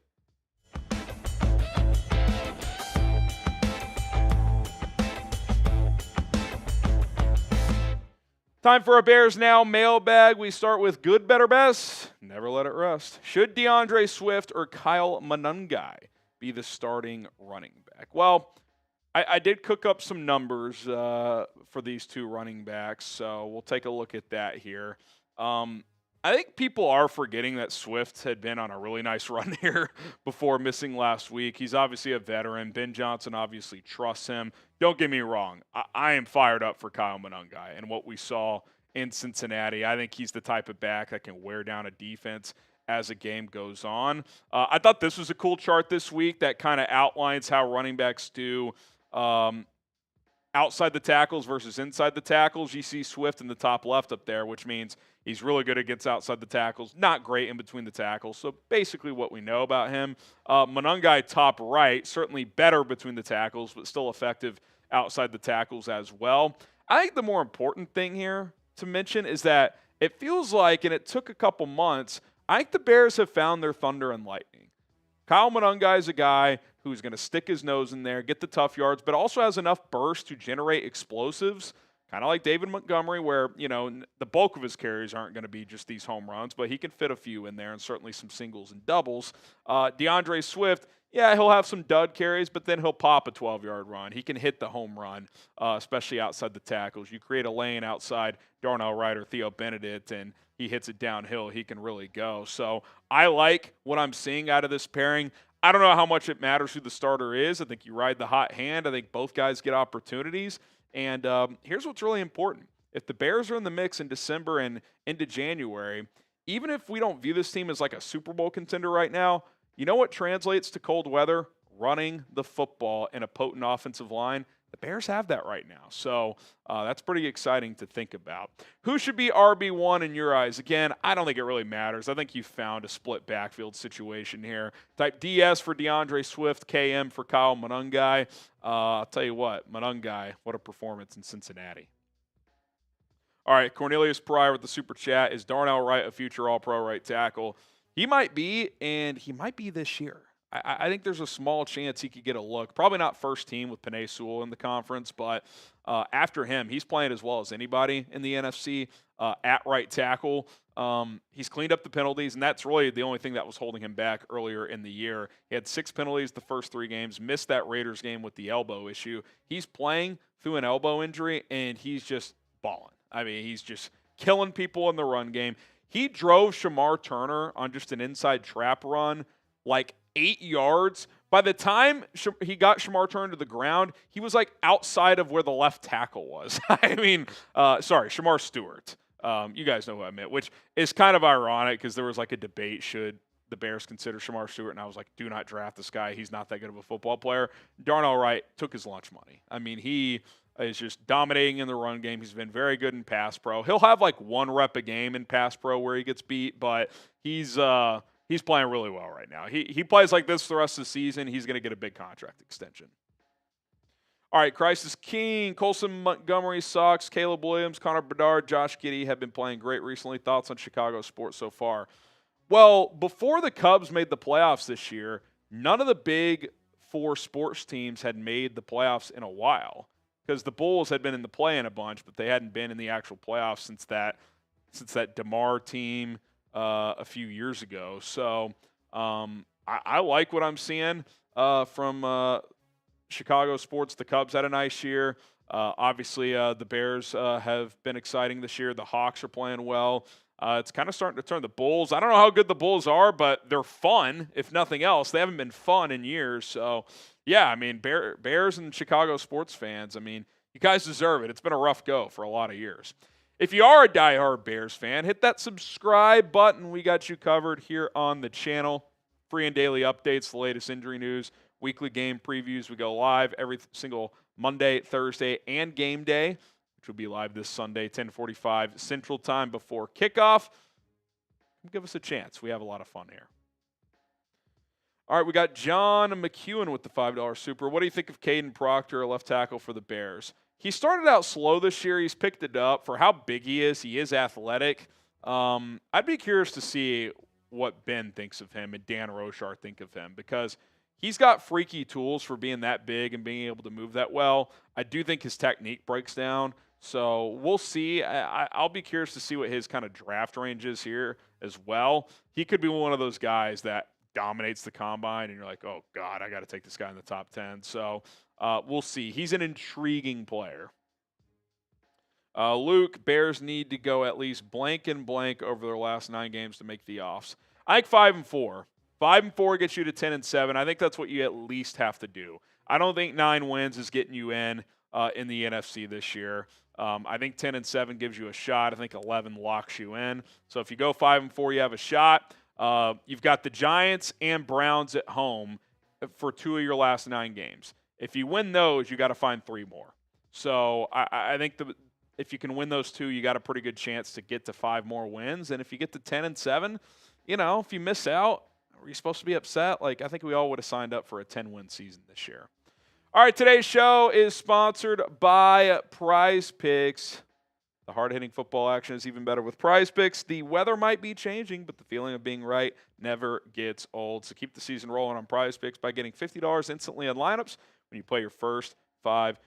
Time for a Bears Now mailbag. We start with good, better, best. Never let it rest. Should DeAndre Swift or Kyle Monangai be the starting running back? Well, I did cook up some numbers for these 2 running backs, so we'll take a look at that here. I I think people are forgetting that Swift had been on a really nice run here before missing last week. He's obviously a veteran. Ben Johnson obviously trusts him. Don't get me wrong. I am fired up for Kyle Monangai and what we saw in Cincinnati. I think he's the type of back that can wear down a defense as a game goes on. I thought this was a cool chart this week that kind of outlines how running backs do outside the tackles versus inside the tackles. You see Swift in the top left up there, which means he's really good against outside the tackles, not great in between the tackles. So basically what we know about him. Monangai top right, certainly better between the tackles, but still effective outside the tackles as well. I think the more important thing here to mention is that it feels like, and it took a couple months, I think the Bears have found their thunder and lightning. Kyle Monangai is a guy who's going to stick his nose in there, get the tough yards, but also has enough burst to generate explosives, kind of like David Montgomery, where, the bulk of his carries aren't going to be just these home runs, but he can fit a few in there and certainly some singles and doubles. DeAndre Swift, yeah, he'll have some dud carries, but then he'll pop a 12-yard run. He can hit the home run, especially outside the tackles. You create a lane outside Darnell Wright or Theo Benedict, and he hits it downhill, he can really go. So I like what I'm seeing out of this pairing. I don't know how much it matters who the starter is. I think you ride the hot hand. I think both guys get opportunities. And here's what's really important. If the Bears are in the mix in December and into January, even if we don't view this team as like a Super Bowl contender right now, you know what translates to cold weather? Running the football in a potent offensive line. The Bears have that right now. So that's pretty exciting to think about. Who should be RB1 in your eyes? Again, I don't think it really matters. I think you found a split backfield situation here. Type DS for DeAndre Swift, KM for Kyle Monangai. I'll tell you what, Monangai, what a performance in Cincinnati. All right, Cornelius Pryor with the super chat. Is Darnell Wright a future all-pro right tackle? He might be, and he might be this year. I think there's a small chance he could get a look. Probably not first team with Penei Sewell in the conference, but after him, he's playing as well as anybody in the NFC at right tackle. He's cleaned up the penalties, and that's really the only thing that was holding him back earlier in the year. He had 6 penalties the first 3 games, missed that Raiders game with the elbow issue. He's playing through an elbow injury, and he's just balling. I mean, he's just killing people in the run game. He drove Shamar Turner on just an inside trap run like 8 yards. By the time he got Shamar Turner to the ground, he was like outside of where the left tackle was. I mean, Shamar Stewart. You guys know who I meant, which is kind of ironic because there was like a debate, should the Bears consider Shamar Stewart? And I was like, do not draft this guy. He's not that good of a football player. Darnell Wright took his lunch money. I mean, he is just dominating in the run game. He's been very good in pass pro. He'll have like 1 rep a game in pass pro where he gets beat, but he's playing really well right now. He plays like this the rest of the season. He's going to get a big contract extension. All right, Christ is King. Colson Montgomery sucks. Caleb Williams, Connor Bedard, Josh Giddey have been playing great recently. Thoughts on Chicago sports so far? Well, before the Cubs made the playoffs this year, none of the big 4 sports teams had made the playoffs in a while because the Bulls had been in the play-in a bunch, but they hadn't been in the actual playoffs since that DeMar team a few years ago. So I like what I'm seeing from Chicago sports. The Cubs had a nice year. Obviously, the Bears have been exciting this year. The Hawks are playing well. It's kind of starting to turn. The Bulls, I don't know how good the Bulls are, but they're fun, if nothing else. They haven't been fun in years. So, yeah, I mean, Bears and Chicago sports fans, I mean, you guys deserve it. It's been a rough go for a lot of years. If you are a diehard Bears fan, hit that subscribe button. We got you covered here on the channel. Free and daily updates, the latest injury news, weekly game previews. We go live every single Monday, Thursday, and game day, which will be live this Sunday, 10:45 Central Time before kickoff. Give us a chance. We have a lot of fun here. All right, we got John McEwen with the $5 super. What do you think of Kayden Proctor, a left tackle for the Bears? He started out slow this year. He's picked it up for how big he is. He is athletic. I'd be curious to see what Ben thinks of him and Dan Rochar think of him because he's got freaky tools for being that big and being able to move that well. I do think his technique breaks down. So we'll see. I'll be curious to see what his kind of draft range is here as well. He could be one of those guys that dominates the combine and you're like, oh, God, I got to take this guy in the top 10. So we'll see. He's an intriguing player. Luke, Bears need to go at least blank and blank over their last 9 games to make the offs. I think 5-4. 5-4 gets you to 10-7. I think that's what you at least have to do. I don't think 9 wins is getting you in the NFC this year. I think 10-7 gives you a shot. I think 11 locks you in. So if you go 5-4, you have a shot. You've got the Giants and Browns at home for 2 of your last 9 games. If you win those, you got to find 3 more. So I think if you can win those 2, you got a pretty good chance to get to 5 more wins. And if you get to 10-7, if you miss out, are you supposed to be upset? I think we all would have signed up for a 10-win season this year. All right, today's show is sponsored by Prize Picks. The hard-hitting football action is even better with Prize Picks. The weather might be changing, but the feeling of being right never gets old. So keep the season rolling on Prize Picks by getting $50 instantly on lineups when you play your first $5.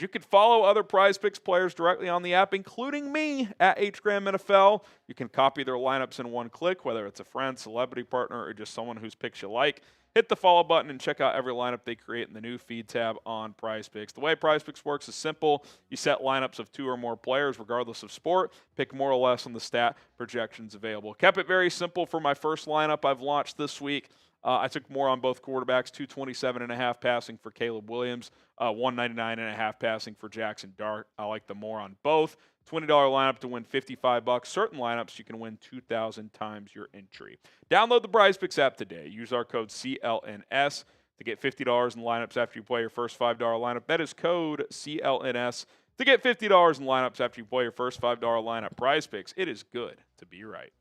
You can follow other Prize Picks players directly on the app, including me at HGramNFL. You can copy their lineups in one click, whether it's a friend, celebrity partner, or just someone whose picks you like. Hit the follow button and check out every lineup they create in the new feed tab on Prize Picks. The way Prize Picks works is simple. You set lineups of 2 or more players, regardless of sport. Pick more or less on the stat projections available. Kept it very simple for my first lineup I've launched this week. I took more on both quarterbacks, 227.5 passing for Caleb Williams, 199.5 passing for Jackson Dart. I like the more on both. $20 lineup to win $55. Certain lineups you can win 2,000 times your entry. Download the Prize Picks app today. Use our code CLNS to get $50 in lineups after you play your first $5 lineup. That is code CLNS to get $50 in lineups after you play your first $5 lineup. Prize Picks. It is good to be right.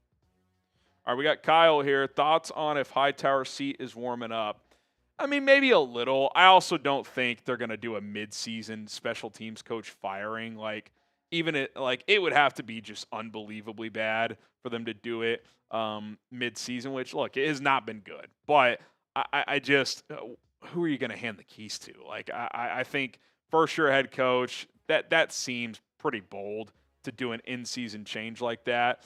All right, we got Kyle here. Thoughts on if Hightower's seat is warming up? I mean, maybe a little. I also don't think they're going to do a mid-season special teams coach firing. It would have to be just unbelievably bad for them to do it mid-season, which, look, it has not been good. But I just, who are you going to hand the keys to? I think first-year head coach, that seems pretty bold to do an in-season change like that.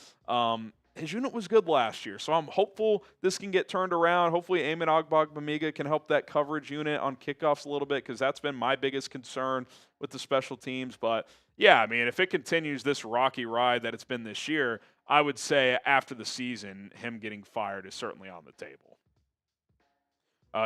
His unit was good last year, so I'm hopeful this can get turned around. Hopefully Amen Ogbongbemiga can help that coverage unit on kickoffs a little bit, because that's been my biggest concern with the special teams. But, yeah, I mean, if it continues this rocky ride that it's been this year, I would say after the season, him getting fired is certainly on the table.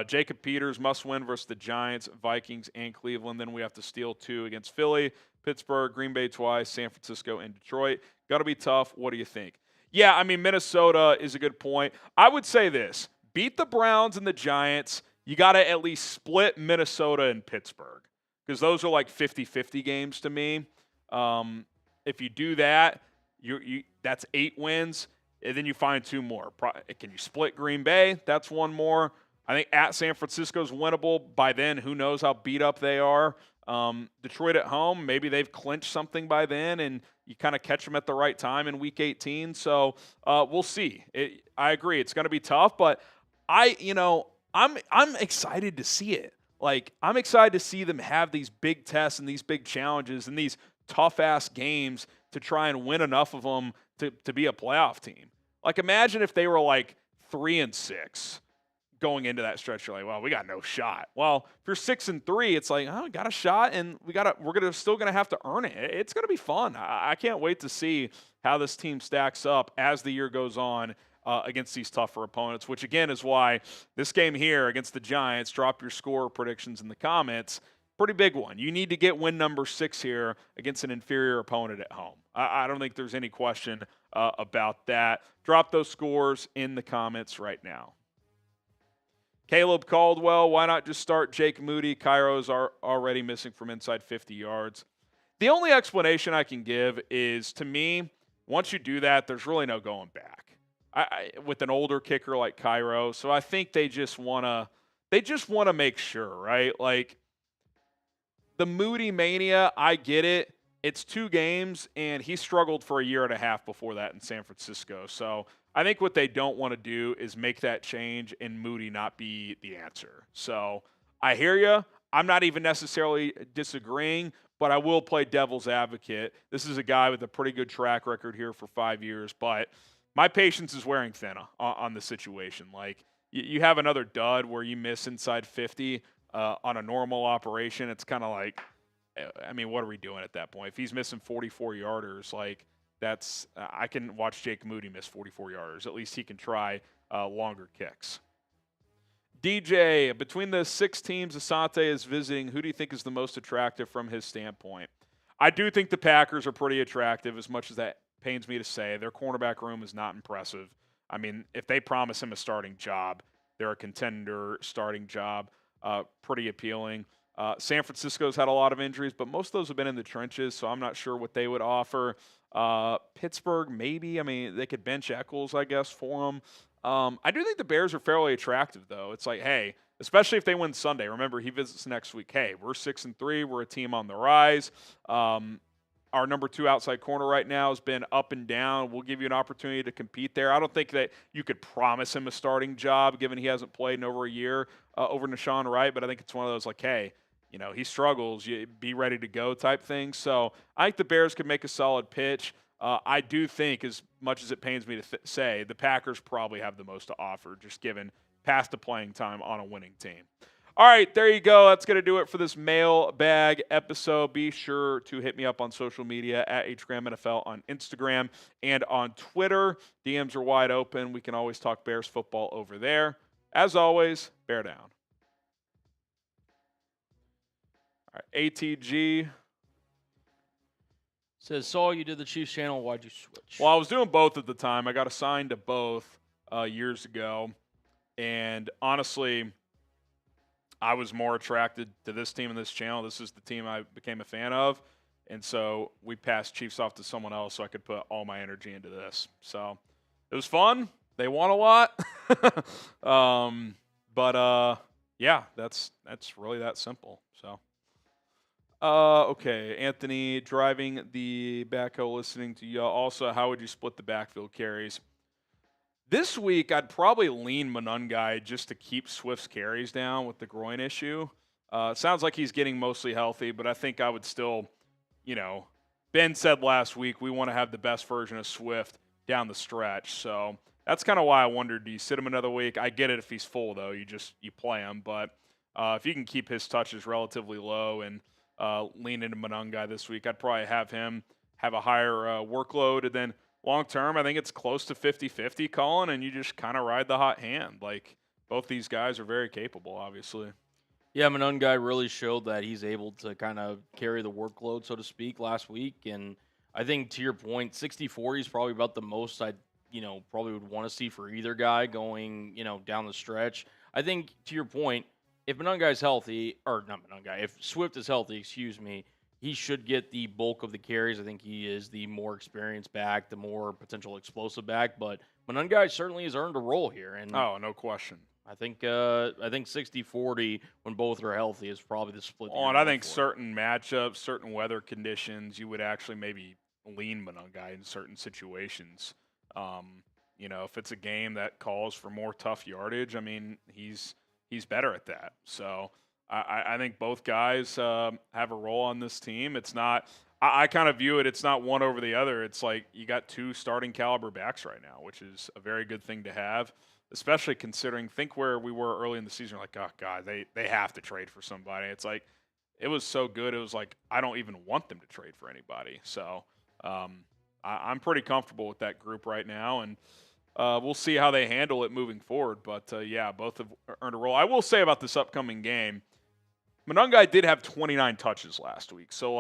Jacob Peters must win versus the Giants, Vikings, and Cleveland. Then we have to steal 2 against Philly, Pittsburgh, Green Bay twice, San Francisco, and Detroit. Got to be tough. What do you think? Yeah, I mean, Minnesota is a good point. I would say this. Beat the Browns and the Giants. You got to at least split Minnesota and Pittsburgh, because those are like 50-50 games to me. If you do that, that's 8 wins, and then you find 2 more. Can you split Green Bay? That's 1 more. I think at San Francisco is winnable. By then, who knows how beat up they are. Detroit at home, maybe they've clinched something by then, and you kind of catch them at the right time in Week 18. So we'll see. I agree, it's going to be tough, but I'm excited to see it. I'm excited to see them have these big tests and these big challenges and these tough-ass games to try and win enough of them to be a playoff team. Imagine if they were 3-6. Going into that stretch, you're like, well, we got no shot. Well, if you're 6-3, it's like, we got a shot, and we're still gonna have to earn it. It's gonna be fun. I can't wait to see how this team stacks up as the year goes on against these tougher opponents. Which again is why this game here against the Giants. Drop your score predictions in the comments. Pretty big one. You need to get win number 6 here against an inferior opponent at home. I don't think there's any question about that. Drop those scores in the comments right now. Caleb Caldwell, why not just start Jake Moody? Cairo's are already missing from inside 50 yards. The only explanation I can give is, to me, once you do that, there's really no going back. With an older kicker like Cairo, so I think they just want to make sure, right? The Moody mania, I get it. It's 2 games, and he struggled for a year and a half before that in San Francisco. So I think what they don't want to do is make that change and Moody not be the answer. So I hear you. I'm not even necessarily disagreeing, but I will play devil's advocate. This is a guy with a pretty good track record here for 5 years, but my patience is wearing thin on the situation. You have another dud where you miss inside 50 on a normal operation. It's kind of like, I mean, what are we doing at that point? If he's missing 44-yarders, like that's I can watch Jake Moody miss 44-yarders. At least he can try longer kicks. DJ, between the 6 teams Asante is visiting, who do you think is the most attractive from his standpoint? I do think the Packers are pretty attractive, as much as that pains me to say. Their cornerback room is not impressive. I mean, if they promise him a starting job, they're a contender starting job. Pretty appealing. San Francisco's had a lot of injuries, but most of those have been in the trenches, so I'm not sure what they would offer. Pittsburgh, maybe. I mean, they could bench Eccles, I guess, for him. I do think the Bears are fairly attractive, though. It's like, hey, especially if they win Sunday. Remember, he visits next week. Hey, we're 6-3. We're a team on the rise. Our number 2 outside corner right now has been up and down. We'll give you an opportunity to compete there. I don't think that you could promise him a starting job, given he hasn't played in over a year over Nashawn Wright, but I think it's one of those like, hey, you know, he struggles. You be ready to go type thing. So I think the Bears could make a solid pitch. I do think, as much as it pains me to say, the Packers probably have the most to offer, just given past the playing time on a winning team. All right, there you go. That's going to do it for this mailbag episode. Be sure to hit me up on social media at HGramNFL on Instagram and on Twitter. DMs are wide open. We can always talk Bears football over there. As always, bear down. All right, ATG. Says, Saul, you did the Chiefs channel. Why'd you switch? Well, I was doing both at the time. I got assigned to both years ago. And honestly, I was more attracted to this team and this channel. This is the team I became a fan of. And so we passed Chiefs off to someone else so I could put all my energy into this. So it was fun. They won a lot. Yeah, that's really that simple. So. Okay, Anthony, driving the backhoe, listening to you. Also, how would you split the backfield carries? This week, I'd probably lean Monangai just to keep Swift's carries down with the groin issue. It sounds like he's getting mostly healthy, but I think I would still, Ben said last week we want to have the best version of Swift down the stretch. So that's kind of why I wondered, do you sit him another week? I get it if he's full, though. You play him. But if you can keep his touches relatively low and lean into Monangai this week, I'd probably have him have a higher workload. And then long term, I think it's close to 50-50, Colin, and you just kind of ride the hot hand. Like, both these guys are very capable, obviously. Yeah, Monangai really showed that he's able to kind of carry the workload, so to speak, last week. And I think, to your point, 60-40 is probably about the most I probably would want to see for either guy going, down the stretch. I think, to your point, if Monangai's healthy, or not Monangai, if Swift is healthy, he should get the bulk of the carries. I think he is the more experienced back, the more potential explosive back. But Monangai certainly has earned a role here. And oh, no question. I think 60-40 when both are healthy is probably the split. Oh, and I think certain matchups, certain weather conditions, you would actually maybe lean Monangai in certain situations. If it's a game that calls for more tough yardage, I mean, he's better at that. So I think both guys have a role on this team. It's not – I kind of view it, it's not one over the other. It's like you got 2 starting caliber backs right now, which is a very good thing to have, especially considering – think where we were early in the season. Like, oh, God, they have to trade for somebody. It's like it was so good. It was like I don't even want them to trade for anybody. So I'm pretty comfortable with that group right now, and – we'll see how they handle it moving forward. But, yeah, both have earned a role. I will say about this upcoming game, Monangai did have 29 touches last week. So,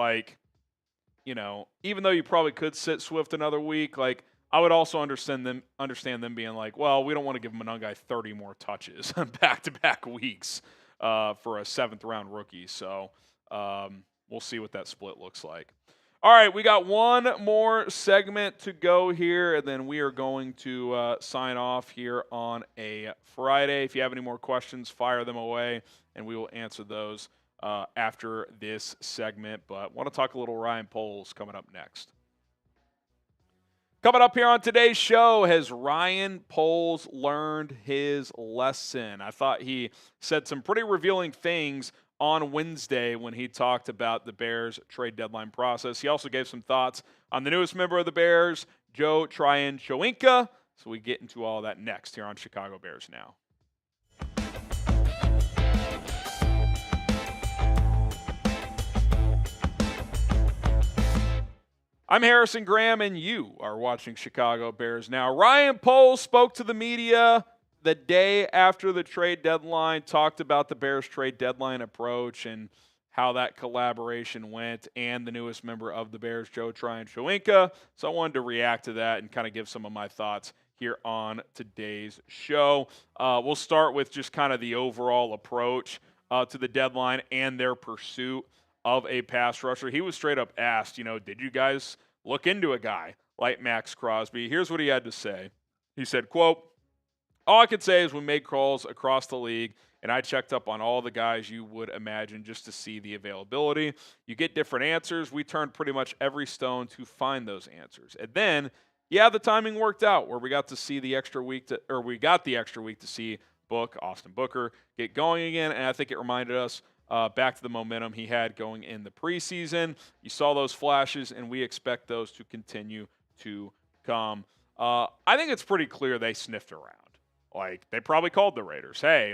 even though you probably could sit Swift another week, I would also understand them being like, well, we don't want to give Monangai 30 more touches back-to-back weeks for a 7th-round rookie. So, we'll see what that split looks like. All right, we got one more segment to go here, and then we are going to sign off here on a Friday. If you have any more questions, fire them away, and we will answer those after this segment. But I want to talk a little Ryan Poles coming up next. Coming up here on today's show, has Ryan Poles learned his lesson? I thought he said some pretty revealing things on Wednesday when he talked about the Bears trade deadline process. He also gave some thoughts on the newest member of the Bears, Joe Tryon-Shoyinka. So we get into all that next here on Chicago Bears Now. I'm Harrison Graham, and you are watching Chicago Bears Now. Ryan Poles spoke to the media the day after the trade deadline, talked about the Bears trade deadline approach and how that collaboration went, and the newest member of the Bears, Joe Tryon-Shoyinka. So I wanted to react to that and kind of give some of my thoughts here on today's show. We'll start with just kind of the overall approach to the deadline and their pursuit of a pass rusher. He was straight up asked, did you guys look into a guy like Max Crosby? Here's what he had to say. He said, quote, all I could say is we made calls across the league, and I checked up on all the guys you would imagine just to see the availability. You get different answers. We turned pretty much every stone to find those answers. And then, the timing worked out where we got the extra week to see Austin Booker get going again, and I think it reminded us back to the momentum he had going in the preseason. You saw those flashes, and we expect those to continue to come. I think it's pretty clear they sniffed around. They probably called the Raiders. Hey,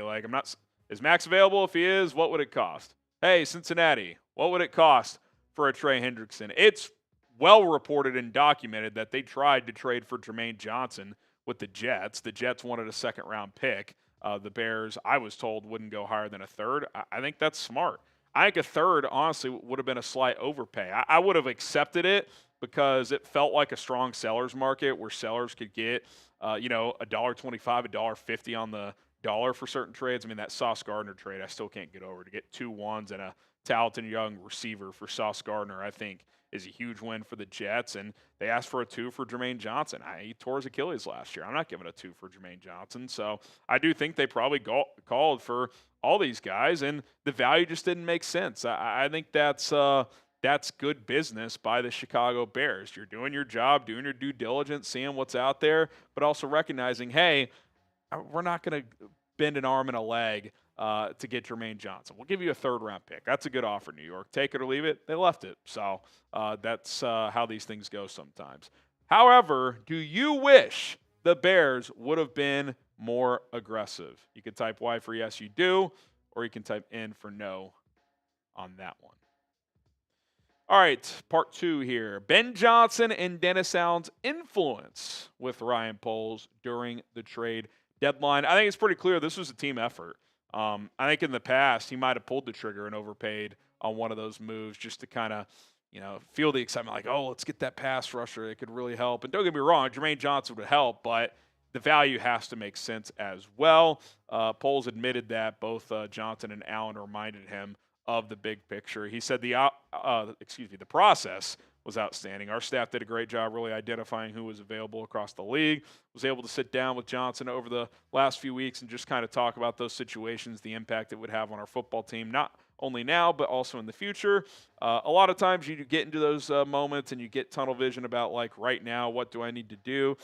is Max available? If he is, what would it cost? Hey, Cincinnati, what would it cost for a Trey Hendrickson? It's well reported and documented that they tried to trade for Jermaine Johnson with the Jets. The Jets wanted a second-round pick. The Bears, I was told, wouldn't go higher than a third. I think that's smart. I think a third, honestly, would have been a slight overpay. I would have accepted it because it felt like a strong seller's market where sellers could get, $1.25, $1.50 on the dollar for certain trades. I mean, that Sauce Gardner trade, I still can't get over. To get 2 ones and a talented young receiver for Sauce Gardner, I think, is a huge win for the Jets. And they asked for a 2 for Jermaine Johnson. He tore his Achilles last year. I'm not giving a 2 for Jermaine Johnson. So I do think they probably called for all these guys, and the value just didn't make sense. I think that's good business by the Chicago Bears. You're doing your job, doing your due diligence, seeing what's out there, but also recognizing, hey, we're not going to bend an arm and a leg to get Jermaine Johnson. We'll give you a third-round pick. That's a good offer, New York. Take it or leave it. They left it. So that's how these things go sometimes. However, do you wish the Bears would have been more aggressive? You can type Y for yes, you do, or you can type N for no on that one. All right, part 2 here. Ben Johnson and Dennis Allen's influence with Ryan Poles during the trade deadline. I think it's pretty clear this was a team effort. I think in the past he might have pulled the trigger and overpaid on one of those moves just to kind of, feel the excitement like, oh, let's get that pass rusher. It could really help. And don't get me wrong, Jermaine Johnson would help, but the value has to make sense as well. Poles admitted that both Johnson and Allen reminded him of the big picture. He said the process was outstanding. Our staff did a great job really identifying who was available across the league. Was able to sit down with Johnson over the last few weeks and just kind of talk about those situations, the impact it would have on our football team, not only now but also in the future. A lot of times you get into those moments and you get tunnel vision about, like, right now, what do I need to do?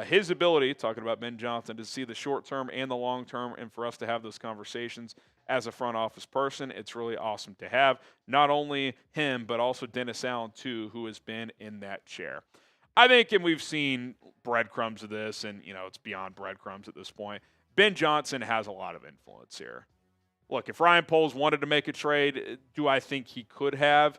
His ability, talking about Ben Johnson, to see the short term and the long term, and for us to have those conversations as a front office person, it's really awesome to have. Not only him, but also Dennis Allen, too, who has been in that chair. I think, and we've seen breadcrumbs of this, and, it's beyond breadcrumbs at this point, Ben Johnson has a lot of influence here. Look, if Ryan Poles wanted to make a trade, do I think he could have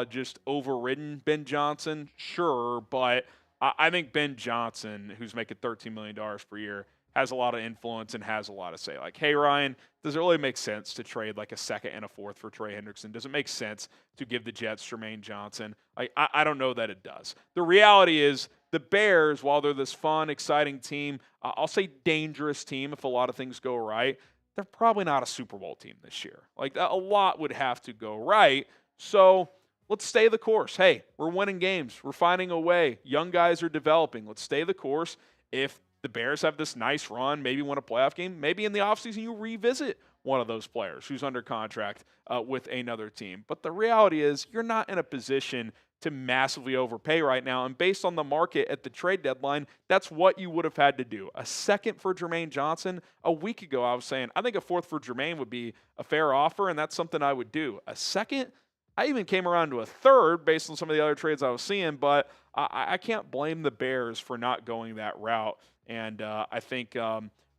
just overridden Ben Johnson? Sure, but I think Ben Johnson, who's making $13 million per year, has a lot of influence and has a lot to say. Like, hey, Ryan, does it really make sense to trade like a second and a fourth for Trey Hendrickson? Does it make sense to give the Jets Jermaine Johnson? I don't know that it does. The reality is the Bears, while they're this fun, exciting team, I'll say dangerous team if a lot of things go right, they're probably not a Super Bowl team this year. Like, a lot would have to go right. So let's stay the course. Hey, we're winning games. We're finding a way. Young guys are developing. Let's stay the course. If the Bears have this nice run, maybe win a playoff game, maybe in the offseason you revisit one of those players who's under contract with another team. But the reality is you're not in a position to massively overpay right now. And based on the market at the trade deadline, that's what you would have had to do. A second for Jermaine Johnson. A week ago, I was saying, I think a fourth for Jermaine would be a fair offer, and that's something I would do. A second, I even came around to a third based on some of the other trades I was seeing, but I can't blame the Bears for not going that route. And I think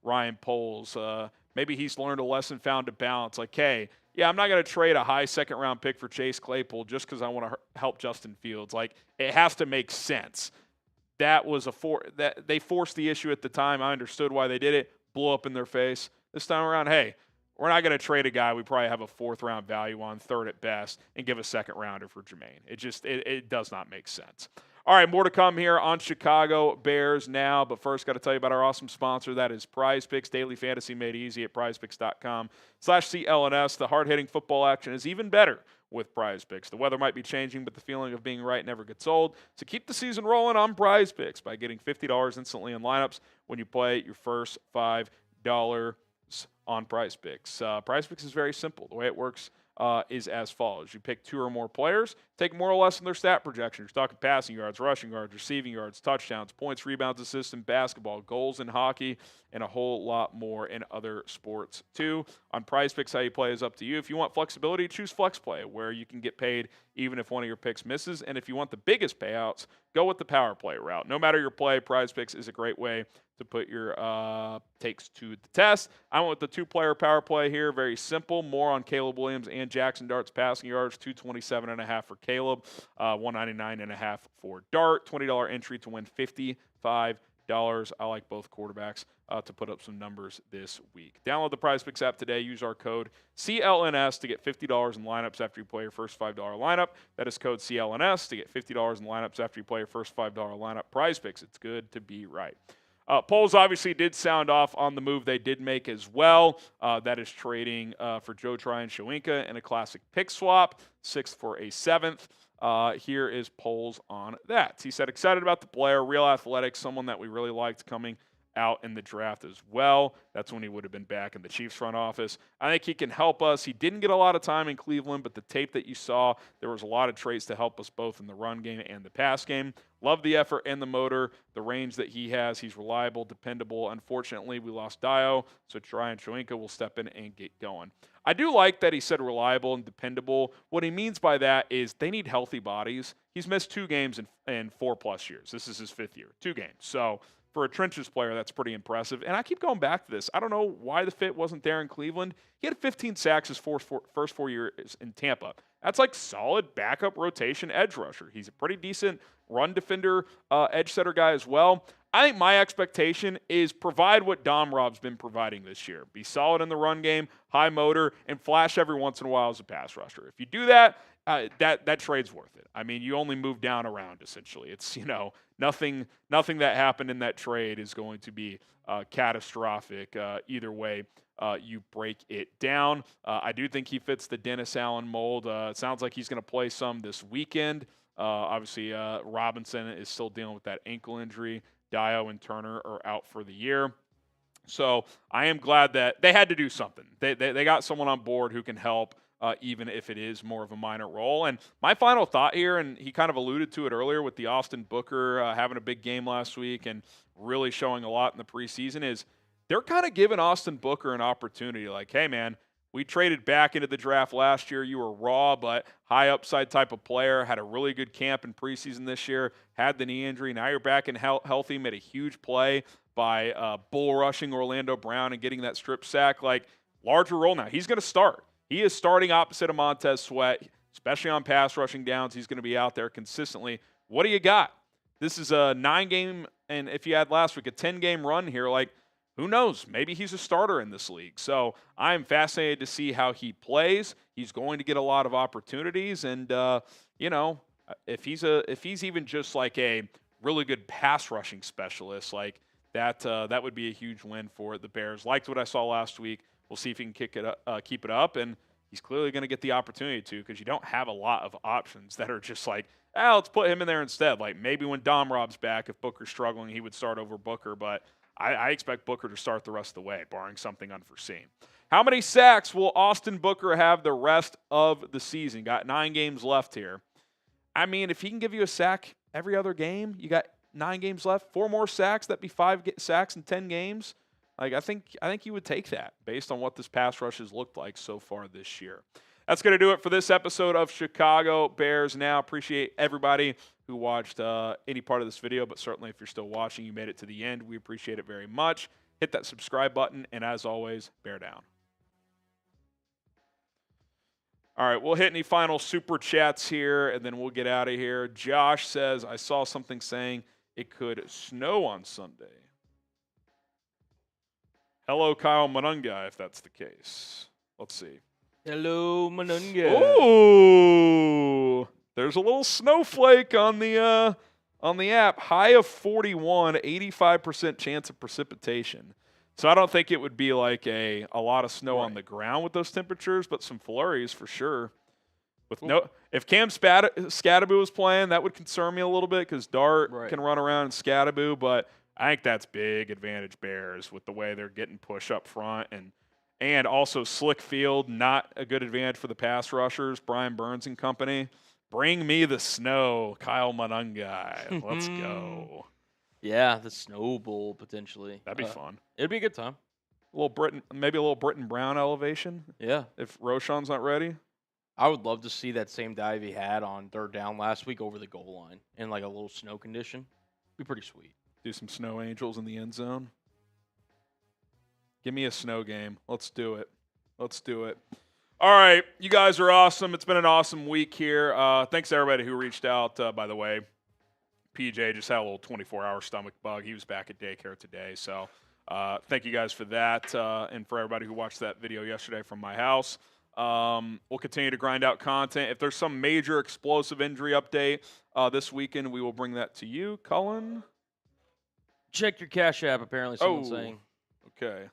Ryan Poles maybe he's learned a lesson, found a balance. Like, hey, yeah, I'm not going to trade a high second-round pick for Chase Claypool just because I want to help Justin Fields. Like, it has to make sense. That was that they forced the issue at the time. I understood why they did it. Blew up in their face. This time around, hey, we're not going to trade a guy we probably have a 4th-round value on, 3rd at best, and give a 2nd-rounder for Jermaine. It does not make sense. All right, more to come here on Chicago Bears now. But first, got to tell you about our awesome sponsor. That is Prize Picks. Daily fantasy made easy at prizepicks.com/CLNS. The hard-hitting football action is even better with Prize Picks. The weather might be changing, but the feeling of being right never gets old. So keep the season rolling on Prize Picks by getting $50 instantly in lineups when you play your first $5 on Prize Picks. Prize Picks is very simple. The way it works is as follows. You pick 2 or more players, take more or less in their stat projections. You're talking passing yards, rushing yards, receiving yards, touchdowns, points, rebounds, assists in basketball, goals in hockey, and a whole lot more in other sports too. On Prize Picks, how you play is up to you. If you want flexibility, choose Flex Play, where you can get paid even if one of your picks misses. And if you want the biggest payouts, go with the Power Play route. No matter your play, Prize Picks is a great way to put your takes to the test. I went with the 2-player power play here. Very simple. More on Caleb Williams and Jackson Dart's passing yards. 227.5 for Caleb, 199.5 for Dart. $20 entry to win $55. I like both quarterbacks to put up some numbers this week. Download the Prize Picks app today. Use our code CLNS to get $50 in lineups after you play your first $5 lineup. That is code CLNS to get $50 in lineups after you play your first $5 lineup. Prize Picks. It's good to be right. Polls obviously did sound off on the move they did make as well. That is trading for Joe Tryon-Shoyinka in a classic pick swap, 6th for a 7th. Here is Polls on that. He said, excited about the player, real athletic, someone that we really liked coming out in the draft as well. That's when he would have been back in the Chiefs front office. I think he can help us. He didn't get a lot of time in Cleveland, but the tape that you saw, there was a lot of traits to help us both in the run game and the pass game. Love the effort and the motor, the range that he has. He's reliable, dependable. Unfortunately, we lost Dio, so Tryon-Shoyinka will step in and get going. I do like that he said reliable and dependable. What he means by that is they need healthy bodies. He's missed 2 games in 4+ years. This is his 5th year, 2 games. So for a trenches player, that's pretty impressive. And I keep going back to this. I don't know why the fit wasn't there in Cleveland. He had 15 sacks his first 4 years in Tampa. That's like solid backup rotation edge rusher. He's a pretty decent run defender, edge setter guy as well. I think my expectation is provide what Dom Rob's been providing this year. Be solid in the run game, high motor, and flash every once in a while as a pass rusher. If you do that, that trade's worth it. I mean, you only move down around essentially. It's, nothing that happened in that trade is going to be catastrophic either way you break it down. I do think he fits the Dennis Allen mold. It sounds like he's going to play some this weekend. Obviously, Robinson is still dealing with that ankle injury. Dio and Turner are out for the year. So I am glad that they had to do something. They got someone on board who can help, even if it is more of a minor role. And my final thought here, and he kind of alluded to it earlier with the Austin Booker having a big game last week and really showing a lot in the preseason, is they're kind of giving Austin Booker an opportunity. Like, hey, man, we traded back into the draft last year. You were raw, but high upside type of player. Had a really good camp in preseason this year. Had the knee injury. Now you're back and healthy. Made a huge play by bull rushing Orlando Brown and getting that strip sack. Like, larger role now. He's going to start. He is starting opposite of Montez Sweat, especially on pass rushing downs. He's going to be out there consistently. What do you got? This is a 9-game, and if you had last week, a 10-game run here. Like, who knows? Maybe he's a starter in this league. So I'm fascinated to see how he plays. He's going to get a lot of opportunities, and if he's even just like a really good pass rushing specialist, like that would be a huge win for the Bears. Liked what I saw last week. We'll see if he can keep it up, and he's clearly going to get the opportunity to, because you don't have a lot of options that are just like, let's put him in there instead. Like maybe when Dom Rob's back, if Booker's struggling, he would start over Booker, but I expect Booker to start the rest of the way, barring something unforeseen. How many sacks will Austin Booker have the rest of the season? Got 9 games left here. I mean, if he can give you a sack every other game, you got 9 games left, 4 more sacks, that'd be 5 sacks in 10 games. Like, I think he would take that based on what this pass rush has looked like so far this year. That's going to do it for this episode of Chicago Bears Now. Appreciate everybody who watched any part of this video, but certainly if you're still watching, you made it to the end. We appreciate it very much. hit that subscribe button, and as always, bear down. All right, we'll hit any final super chats here, and then we'll get out of here. Josh says, I saw something saying it could snow on Sunday. Hello, Kyle Monangai, if that's the case. Let's see. Hello, Monangai. Ooh, there's a little snowflake on the app. High of 41, 85% chance of precipitation. So I don't think it would be like a lot of snow on the ground with those temperatures, but some flurries for sure. If Cam Scattaboo was playing, that would concern me a little bit because Dart can run around in Scattaboo, but I think that's big advantage Bears with the way they're getting push up front and also slick field, not a good advantage for the pass rushers, Brian Burns and company. Bring me the snow, Kyle Monangai. Let's go. Yeah, the Snow Bowl potentially. That'd be fun. It'd be a good time. Maybe a little Britton Brown elevation. Yeah. If Roshan's not ready. I would love to see that same dive he had on third down last week over the goal line in like a little snow condition. Be pretty sweet. Do some snow angels in the end zone. Give me a snow game. Let's do it. All right. You guys are awesome. It's been an awesome week here. Thanks to everybody who reached out, by the way. PJ just had a little 24-hour stomach bug. He was back at daycare today. So thank you guys for that and for everybody who watched that video yesterday from my house. We'll continue to grind out content. If there's some major explosive injury update this weekend, we will bring that to you. Cullen? Check your Cash App, apparently someone's saying. Okay.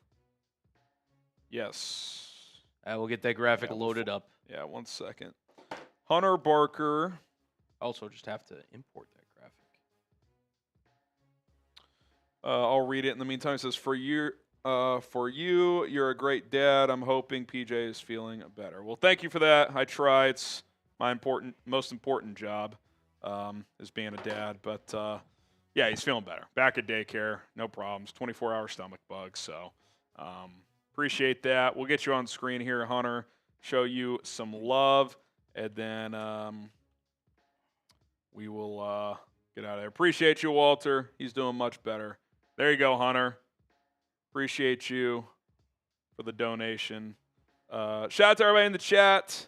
Yes. We'll get that graphic loaded up. Yeah, 1 second. Hunter Barker. Also, just have to import that graphic. I'll read it in the meantime. It says, for you, you're a great dad. I'm hoping PJ is feeling better. Well, thank you for that. I try. It's my most important job is being a dad. But, yeah, he's feeling better. Back at daycare. No problems. 24-hour stomach bug. So, appreciate that. We'll get you on screen here, Hunter. Show you some love. And then we will get out of there. Appreciate you, Walter. He's doing much better. There you go, Hunter. Appreciate you for the donation. Shout out to everybody in the chat.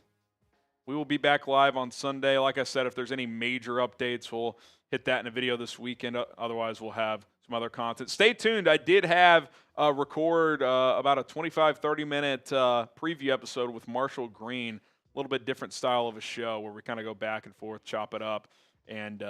We will be back live on Sunday. Like I said, if there's any major updates, we'll hit that in a video this weekend. Otherwise, we'll have some other content. Stay tuned. I did have record about a 25, 30-minute preview episode with Marshall Green. A little bit different style of a show where we kind of go back and forth, chop it up, and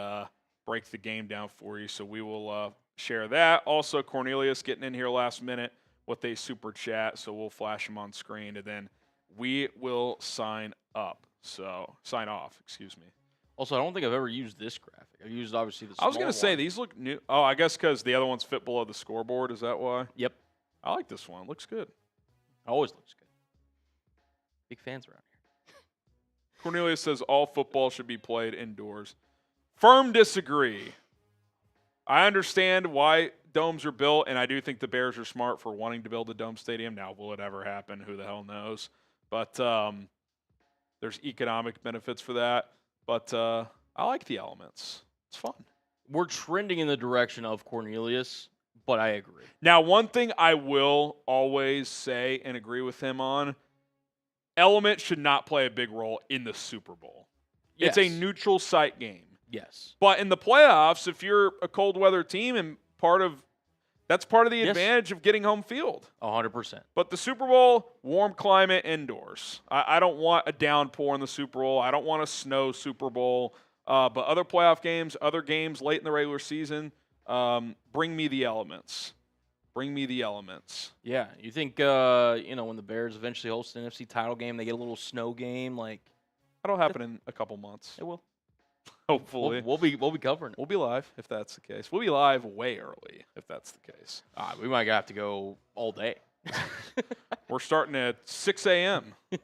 break the game down for you. So we will share that. Also, Cornelius getting in here last minute with a super chat, so we'll flash him on screen, and then we will sign off. Excuse me. Also, I don't think I've ever used this graphic. I've used, obviously, the small I was going to say, these look new. Oh, I guess because the other ones fit below the scoreboard. Is that why? Yep. I like this one. Looks good. Always looks good. Big fans around here. Cornelius says all football should be played indoors. Firm disagree. I understand why domes are built, and I do think the Bears are smart for wanting to build a dome stadium. Now, will it ever happen? Who the hell knows? But there's economic benefits for that. But I like the elements. It's fun. We're trending in the direction of Cornelius, but I agree. Now, one thing I will always say and agree with him on, elements should not play a big role in the Super Bowl. Yes. It's a neutral site game. Yes. But in the playoffs, if you're a cold weather team and that's part of the advantage of getting home field. 100%. But the Super Bowl, warm climate indoors. I don't want a downpour in the Super Bowl. I don't want a snow Super Bowl. But other playoff games, other games late in the regular season, bring me the elements. Bring me the elements. Yeah. You think, when the Bears eventually host an NFC title game, they get a little snow game? That'll happen in a couple months. It will. Hopefully. We'll be covering it. We'll be live if that's the case. We'll be live way early if that's the case. We might have to go all day. We're starting at 6 a.m. All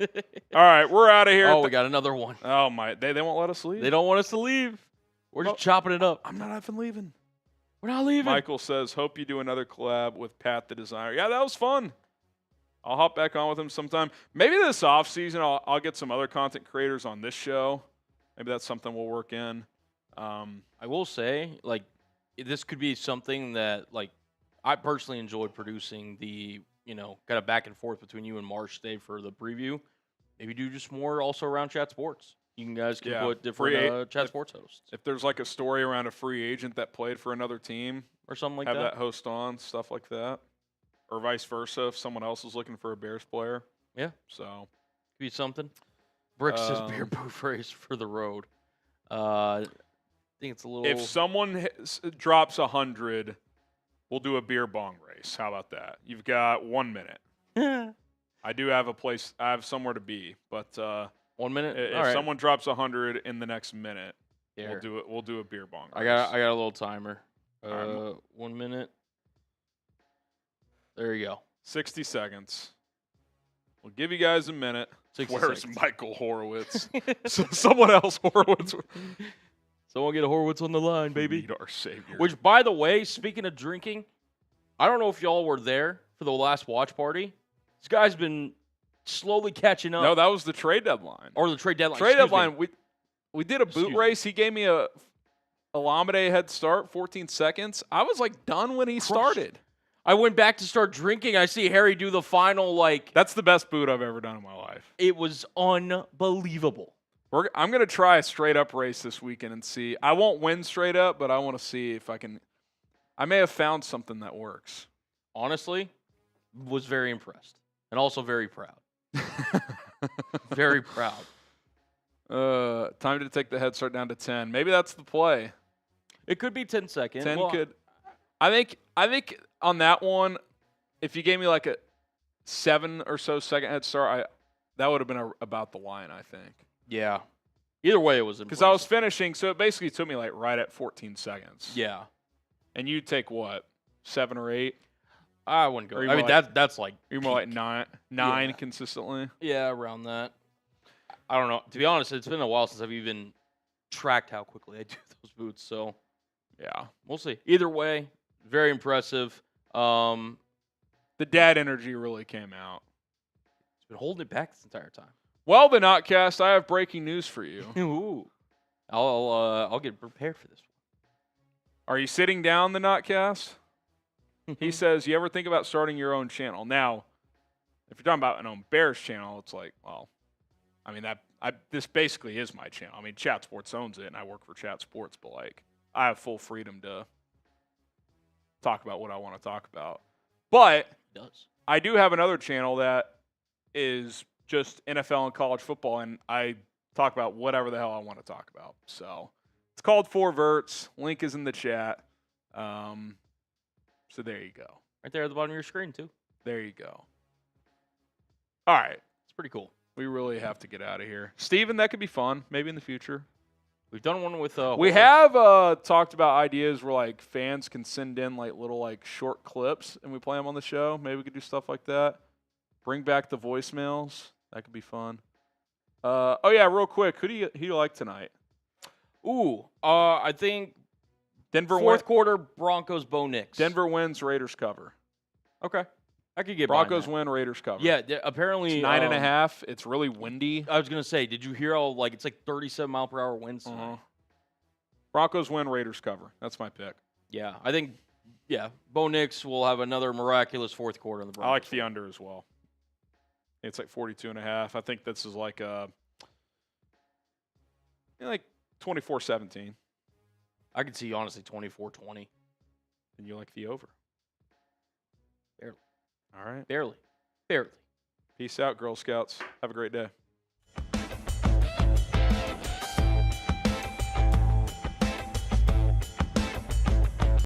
right, we're out of here. Oh, we got another one. Oh, my. They won't let us leave? They don't want us to leave. We're just chopping it up. I'm not even leaving. We're not leaving. Michael says, hope you do another collab with Pat the Designer. Yeah, that was fun. I'll hop back on with him sometime. Maybe this offseason I'll get some other content creators on this show. Maybe that's something we'll work in. I will say, this could be something that, I personally enjoyed producing the, kind of back and forth between you and Marsh today for the preview. Maybe do just more also around Chat Sports. You guys can put different Chat Sports hosts. If there's like a story around a free agent that played for another team or something like that. Have that host on, stuff like that. Or vice versa if someone else is looking for a Bears player. Yeah. So. Could be something. Brick says beer booth race for the road. I think it's a little. If someone drops 100, we'll do a beer bong race. How about that? You've got 1 minute. I do have a place. I have somewhere to be, but 1 minute. If someone drops 100 in the next minute, we'll do it. We'll do a beer bong race. I got a little timer. 1 minute. There you go. 60 seconds. We'll give you guys a minute. Where's Michael Horowitz? Someone else Horowitz. Someone get a Horowitz on the line, baby. Need our savior. Which, by the way, speaking of drinking, I don't know if y'all were there for the last watch party. This guy's been slowly catching up. No, that was the trade deadline. Or the trade deadline. Trade deadline. We did a boot race. He gave me a Alameda head start, 14 seconds. I was like done when he started. I went back to start drinking. I see Harry do the final, That's the best boot I've ever done in my life. It was unbelievable. I'm going to try a straight-up race this weekend and see. I won't win straight up, but I want to see if I can. I may have found something that works. Honestly, was very impressed and also very proud. Very proud. Time to take the head start down to 10. Maybe that's the play. It could be 10 seconds. 10 could. I think on that one, if you gave me like a 7 or so second head start, that would have been about the line, I think. Yeah. Either way, it was because I was finishing, so it basically took me like right at 14 seconds. Yeah. And you take what, 7 or 8? I wouldn't go. I mean, that's like you're more like nine consistently. Yeah, around that. I don't know. To be honest, it's been a while since I've even tracked how quickly I do those boots. So, yeah, we'll see. Either way, very impressive. The dad energy really came out. It's been holding it back this entire time. Well, the Notcast, I have breaking news for you. Ooh. I'll get prepared for this one. Are you sitting down, the Notcast? He says, you ever think about starting your own channel? Now, if you're talking about an own Bears channel, it's like, well, I mean, this basically is my channel. I mean, Chat Sports owns it, and I work for Chat Sports, but, I have full freedom to talk about what I want to talk about. But I do have another channel that is just NFL and college football, and I talk about whatever the hell I want to talk about. So it's called 4 Verts. Link is in the chat. So there you go. Right there at the bottom of your screen, too. There you go. All right. It's pretty cool. We really have to get out of here. Steven, that could be fun. Maybe in the future. We've done one with we have talked about ideas where fans can send in little short clips and we play them on the show. Maybe we could do stuff like that. Bring back the voicemails. That could be fun. Oh yeah, real quick. Who do you like tonight? Ooh, I think Denver fourth quarter Broncos Bo Nix. Denver wins, Raiders cover. Okay. I could get Broncos win, Raiders cover. Yeah, apparently it's 9.5. It's really windy. I was gonna say, did you hear how it's 37-mile-per-hour winds? Broncos win, Raiders cover. That's my pick. Yeah, I think Bo Nix will have another miraculous fourth quarter in the Broncos. I like the under as well. It's 42.5. I think this is like 24-17. I could see honestly 24-20. And you like the over? Barely. All right. Barely. Peace out, Girl Scouts. Have a great day.